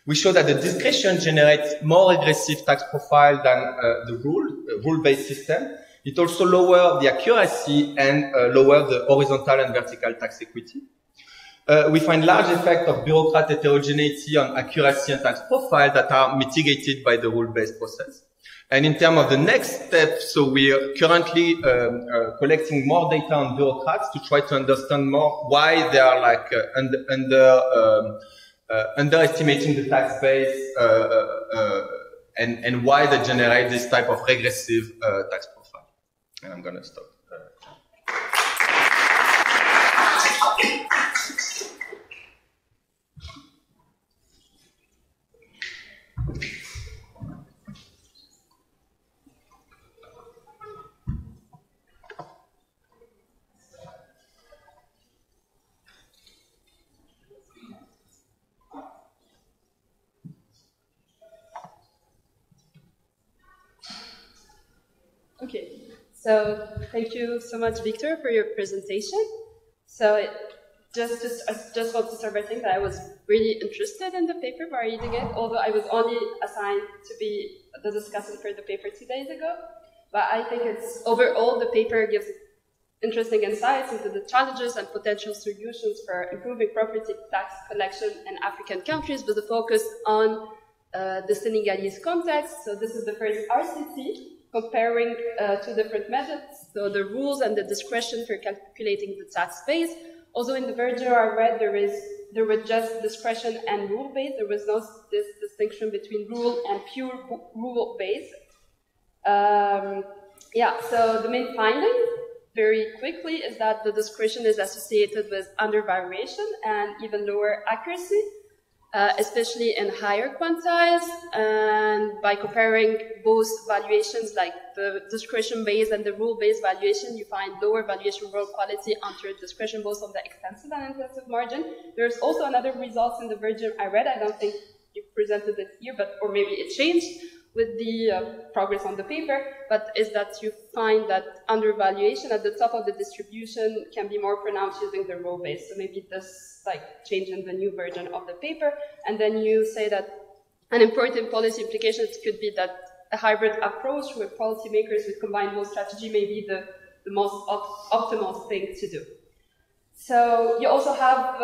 We show that the discretion generates more regressive tax profile than the rule-based system. It also lowers the accuracy and lowers the horizontal and vertical tax equity. We find large effect of bureaucrat heterogeneity on accuracy and tax profile that are mitigated by the rule-based process. And in terms of the next step, so we are currently collecting more data on bureaucrats to try to understand more why they are like underestimating the tax base and why they generate this type of regressive tax profile. And I'm going to stop. Okay, so thank you so much, Victor, for your presentation. So I just want to start by saying that I was really interested in the paper by reading it, although I was only assigned to be the discussant for the paper 2 days ago. But I think it's overall the paper gives interesting insights into the challenges and potential solutions for improving property tax collection in African countries with a focus on the Senegalese context. So this is the first RCT comparing two different methods, so the rules and the discretion for calculating the tax base. Also in the version I read, there was just discretion and rule base. There was no this distinction between rule and pure rule base. Yeah, so the main finding, very quickly, is that the discretion is associated with under variation and even lower accuracy. especially in higher quantiles, and by comparing both valuations, like the discretion-based and the rule-based valuation, you find lower valuation role quality under discretion, both on the extensive and intensive margin. There's also another results in the version I read. I don't think you presented it here, but or maybe it changed with the progress on the paper, but is that you find that undervaluation at the top of the distribution can be more pronounced using the role base. So maybe this like change in the new version of the paper. And then you say that an important policy implications could be that a hybrid approach where policymakers would combine both strategy may be the most optimal thing to do. So you also have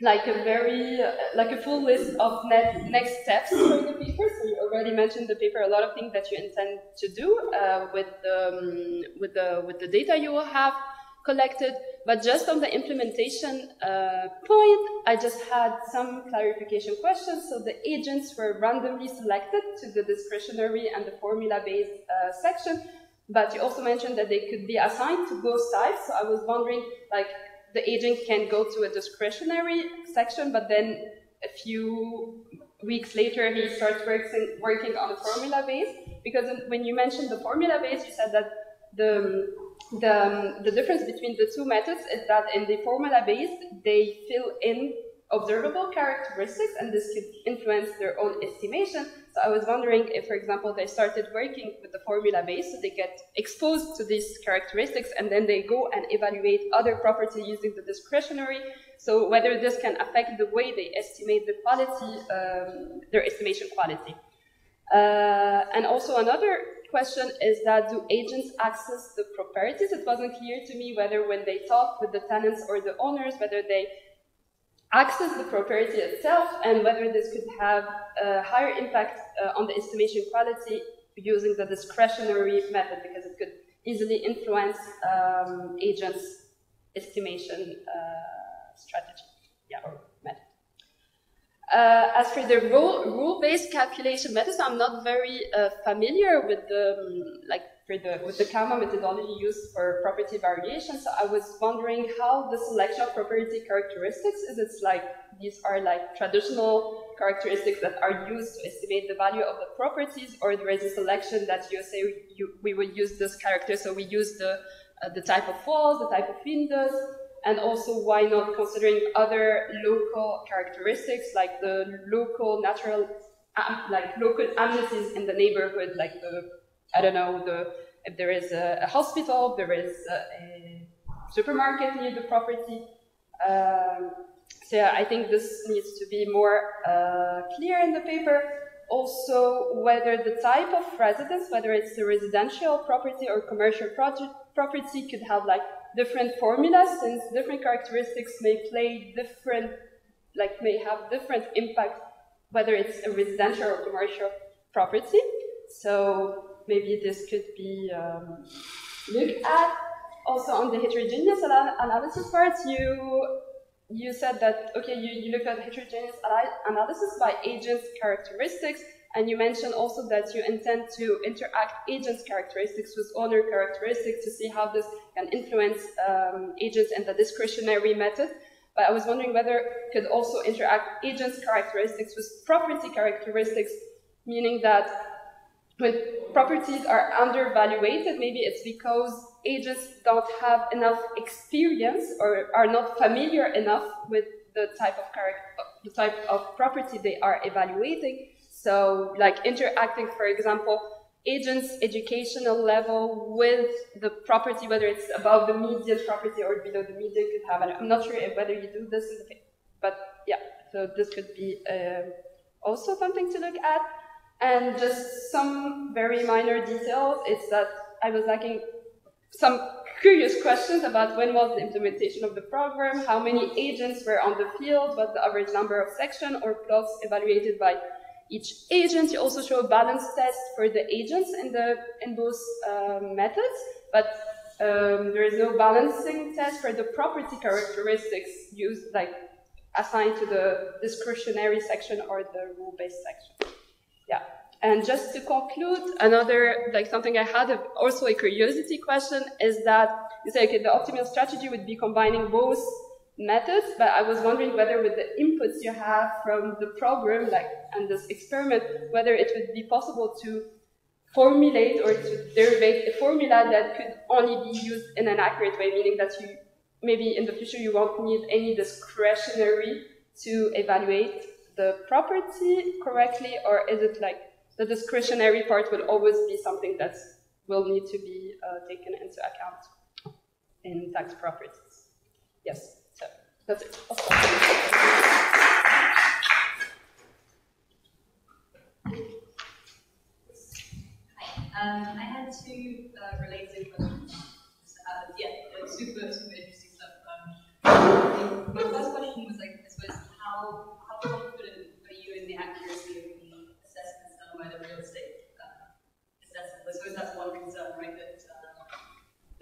like a full list of next steps for the paper. So you already mentioned the paper, a lot of things that you intend to do with the data you will have collected. But just on the implementation point, I just had some clarification questions. So the agents were randomly selected to the discretionary and the formula-based section, but you also mentioned that they could be assigned to both sides. So I was wondering, like, the agent can go to a discretionary section, but then a few weeks later he starts working on a formula base. Because when you mentioned the formula base, you said that the difference between the two methods is that in the formula base they fill in observable characteristics, and this could influence their own estimation. So I was wondering if, for example, they started working with the formula base, so they get exposed to these characteristics, and then they go and evaluate other properties using the discretionary. So whether this can affect the way they estimate the quality, their estimation quality. And also another question is that do agents access the properties? It wasn't clear to me whether when they talk with the tenants or the owners, whether they access the property itself, and whether this could have a higher impact on the estimation quality using the discretionary method, because it could easily influence agents' estimation strategy, or method. As for the rule-based calculation methods, I'm not very familiar with the with the CAMA methodology used for property variation. So I was wondering how the selection of property characteristics is. It's like these are like traditional characteristics that are used to estimate the value of the properties, or there is a selection that you say we will use this character. So we use the type of walls, the type of windows. And also, why not considering other local characteristics, like the local natural, like local amenities in the neighborhood, like if there is a hospital, there is a supermarket near the property. So yeah, I think this needs to be more clear in the paper. Also, whether the type of residence, whether it's a residential property or commercial property, could have like different formulas, since different characteristics may play different, may have different impact, whether it's a residential or commercial property. So maybe this could be looked at. Also on the heterogeneous analysis part, you said that, okay, you looked at heterogeneous analysis by agents' characteristics, and you mentioned also that you intend to interact agents' characteristics with owner characteristics to see how this can influence agents in the discretionary method. But I was wondering whether it could also interact agents' characteristics with property characteristics, meaning that when properties are undervaluated, maybe it's because agents don't have enough experience or are not familiar enough with the type of property they are evaluating. So, like interacting, for example, agents' educational level with the property, whether it's above the median property or below the median, could have. I'm not sure whether you do this in the paper, but yeah. So this could be also something to look at. And just some very minor details. It's that I was lacking some curious questions about when was the implementation of the program, how many agents were on the field, what the average number of sections or plots evaluated by each agent. You also show a balance test for the agents in both methods, but there is no balancing test for the property characteristics used, assigned to the discretionary section or the rule-based section. Yeah, and just to conclude, another, something I had also a curiosity question is that you say, okay, the optimal strategy would be combining both methods, but I was wondering whether with the inputs you have from the program, like, and this experiment, whether it would be possible to formulate or to derive a formula that could only be used in an accurate way, meaning that you, maybe in the future you won't need any discretionary to evaluate the property correctly, or is it like the discretionary part will always be something that will need to be taken into account in tax properties? Yes, so that's it. I had two related questions. Super interesting stuff. My first question was, like, I suppose, how confident are you in the accuracy of the assessments done by the real estate assessment? I suppose that's one concern, right? That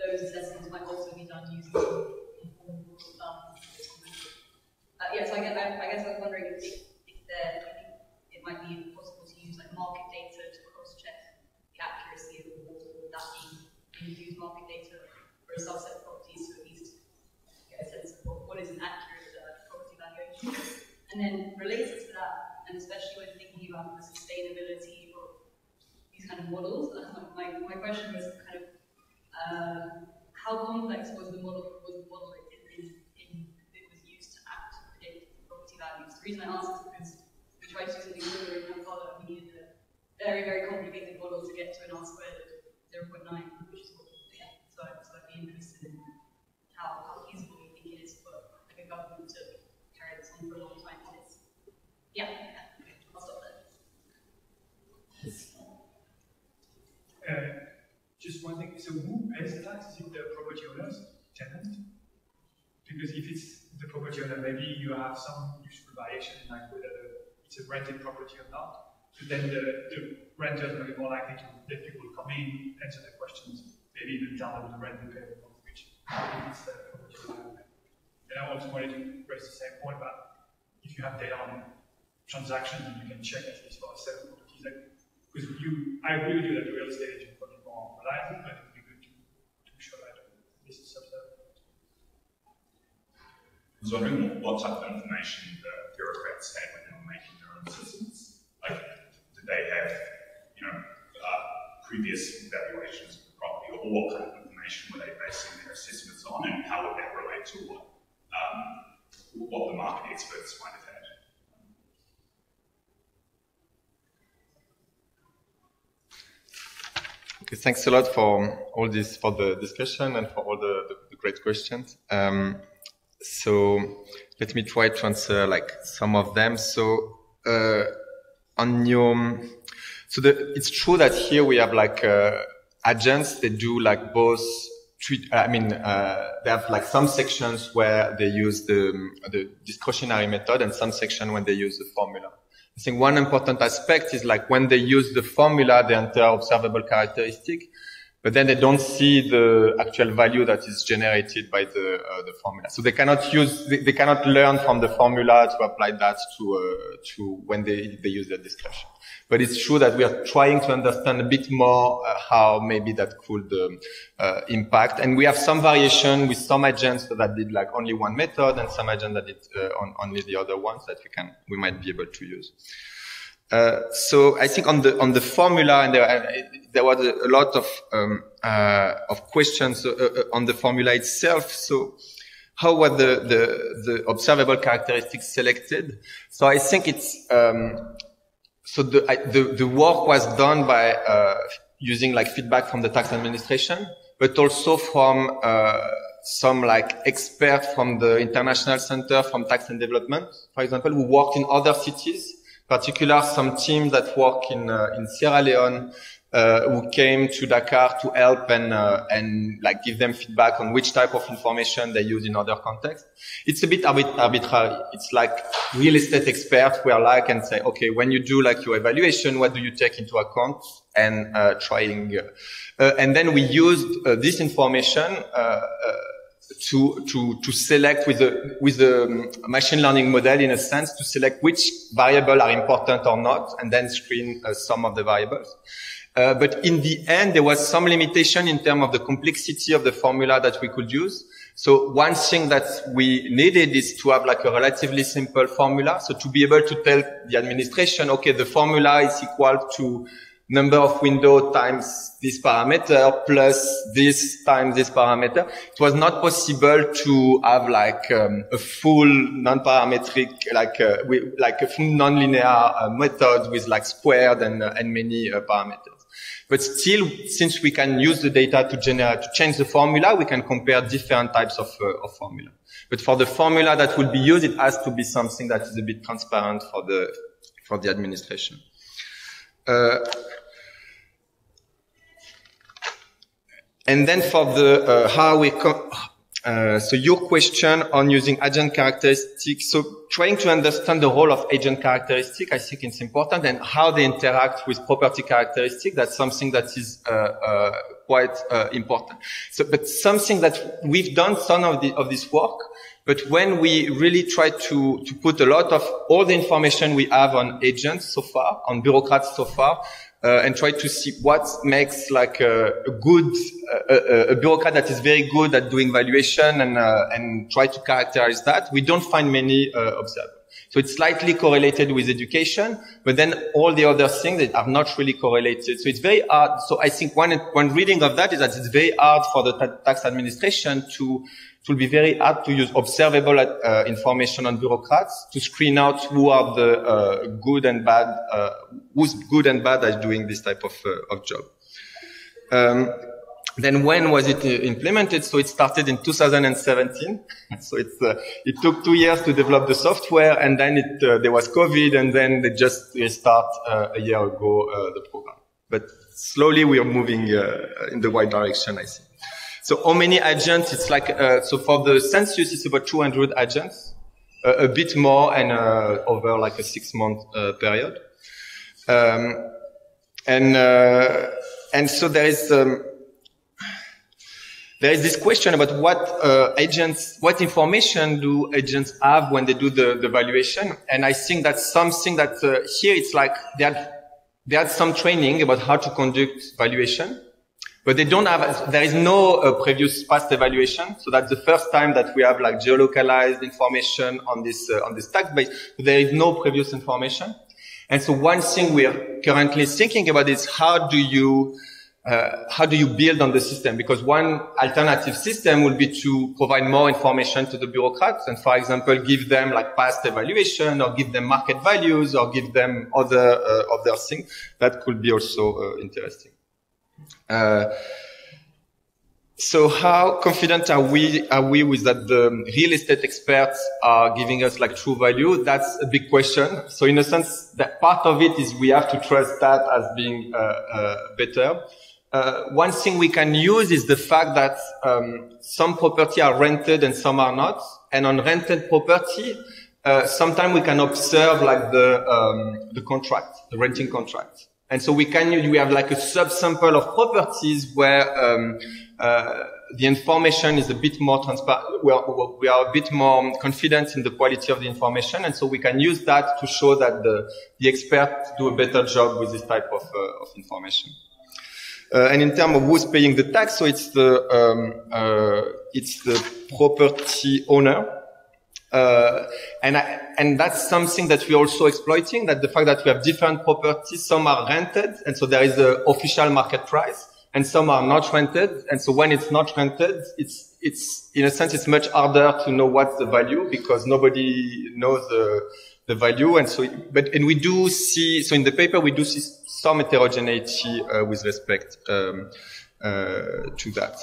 those assessments might also be done using informal thumbs. So I guess I was wondering if it might be possible to use like market data to cross-check the accuracy of the model. Would that be use market data for a subset of properties to at least get a sense of what is an accurate property valuation? And then related to that, and especially when thinking about the sustainability of these kind of models, my question was kind of how complex was the model that was used to act to predict property values? The reason I ask is because we tried to do something similar in Elkhateeb, and we needed a very, very complicated model to get to an R squared of 0.9, which is what we get. So I'd be interested in how feasible you think it is for like a government to carry this on for a long time. I'll stop there. Just one thing, so who pays the tax? Is it the property owner's tenant? Because if it's the property owner, maybe you have some useful variation in like whether it's a rented property or not. So then the renters are more likely to let people come in, answer their questions, maybe even tell them the rent they pay, which it's the property owner. And I also wanted to raise the same point about if you have data on transactions, and you can check at least for several properties. Like, because I agree with you that the real estate agent probably more reliable, but it would be good to show that this is observed. I was wondering what type of information the bureaucrats had when they were making their own systems. Like, did they have, previous evaluations of the property, or what kind of information were they basing their assessments on, and how would that relate to what the market experts might have had? Okay, thanks a lot for all this, for the discussion and for all the great questions. So let me try to answer like some of them. So it's true that here we have like agents that do like both. They have like some sections where they use the discretionary method and some section when they use the formula. I think one important aspect is like when they use the formula, they enter observable characteristic, but then they don't see the actual value that is generated by the formula. So they cannot learn from the formula to apply that to when they use their discretion. But it's true that we are trying to understand a bit more how maybe that could impact. And we have some variation with some agents that did like only one method and some agents that did only the other ones that we might be able to use. So I think on the formula, and there was a lot of questions on the formula itself. So how were the observable characteristics selected? So I think it's so the work was done by using like feedback from the tax administration, but also from some like experts from the International Center from Tax and Development, for example, who worked in other cities. Particular some teams that work in Sierra Leone who came to Dakar to help and like give them feedback on which type of information they use in other contexts. It's a bit arbitrary. It's like real estate experts who are like and say, okay, when you do like your evaluation, what do you take into account? And trying, and then we used this information to select with the machine learning model, in a sense, to select which variable are important or not, and then screen some of the variables. But in the end, there was some limitation in terms of the complexity of the formula that we could use. So one thing that we needed is to have like a relatively simple formula. So to be able to tell the administration, okay, the formula is equal to number of window times this parameter plus this times this parameter. It was not possible to have like a full non-parametric, like a full non-linear method with like squared and many parameters. But still, since we can use the data to change the formula, we can compare different types of formula. But for the formula that will be used, it has to be something that is a bit transparent for the administration. And then for the how we so your question on using agent characteristics, so trying to understand the role of agent characteristic, I think it's important, and how they interact with property characteristic. That's something that is quite important. So, but something that we've done some of this work, but when we really try to put a lot of all the information we have on agents so far, on bureaucrats so far, and try to see what makes like a bureaucrat that is very good at doing valuation and try to characterize that. We don't find many observers. So it's slightly correlated with education, but then all the other things that are not really correlated. So it's very hard. So I think one reading of that is that it's very hard for the tax administration it will be very hard to use observable information on bureaucrats to screen out who are the good and bad, who's good and bad at doing this type of job. Then when was it implemented? So it started in 2017. So it took 2 years to develop the software, and then there was COVID, and then they just restart a year ago the program. But slowly we are moving in the right direction, I think. So how many agents? It's like, so for the census, it's about 200 agents, a bit more, and over like a 6-month period. And so there is this question about what information do agents have when they do the valuation? And I think that's something that here it's like they had some training about how to conduct valuation. But they don't have, there is no previous past evaluation. So that's the first time that we have like geolocalized information on this tax base. There is no previous information. And so one thing we are currently thinking about is how do you build on the system? Because one alternative system will be to provide more information to the bureaucrats and, for example, give them like past evaluation or give them market values or give them other things. That could be also interesting. So how confident are we with that the real estate experts are giving us like true value? That's a big question. So in a sense, that part of it is we have to trust that as being better. One thing we can use is the fact that some property are rented and some are not. And on rented property, sometimes we can observe like the contract, the renting contract. And so we have like a subsample of properties where the information is a bit more transparent. We are a bit more confident in the quality of the information, and so we can use that to show that the experts do a better job with this type of information. And in terms of who's paying the tax, so it's the property owner. And that's something that we're also exploiting, that the fact that we have different properties, some are rented, and so there is the official market price, and some are not rented. And so when it's not rented, it's in a sense, it's much harder to know what's the value because nobody knows the value. And so, and we do see, so in the paper, we do see some heterogeneity, with respect, to that.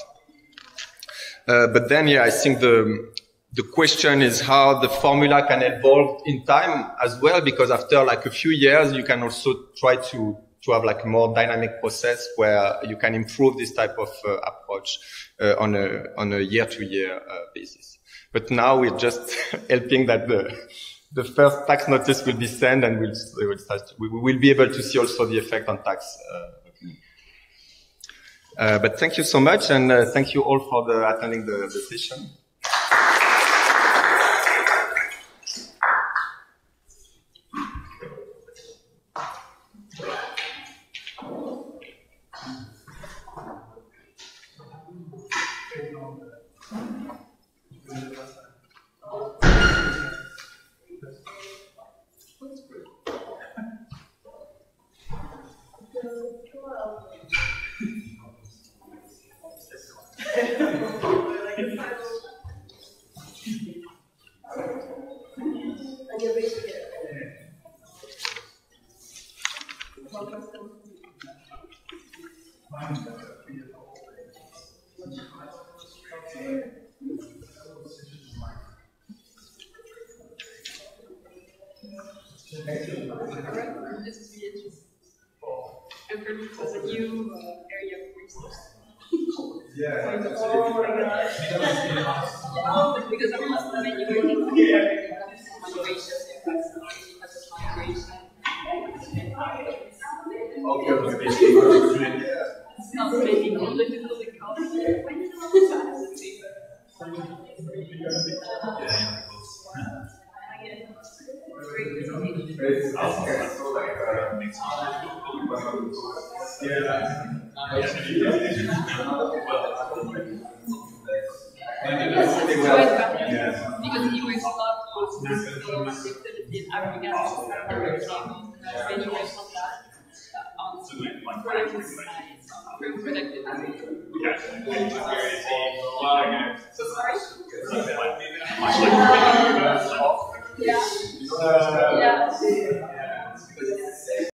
But then, yeah, I think the question is how the formula can evolve in time as well, because after like a few years, you can also try to have like a more dynamic process where you can improve this type of approach on a year-to-year basis. But now we're just helping that the first tax notice will be sent, and we will be able to see also the effect on tax. But thank you so much, and thank you all for attending the session. This is really interesting. And for me, it was a new area of research. Yeah. Oh my god. Because I was mainly working on migration, it's not really political because he works a lot on activity in Africa, many works on that, on productive science, productive So sorry? Yeah.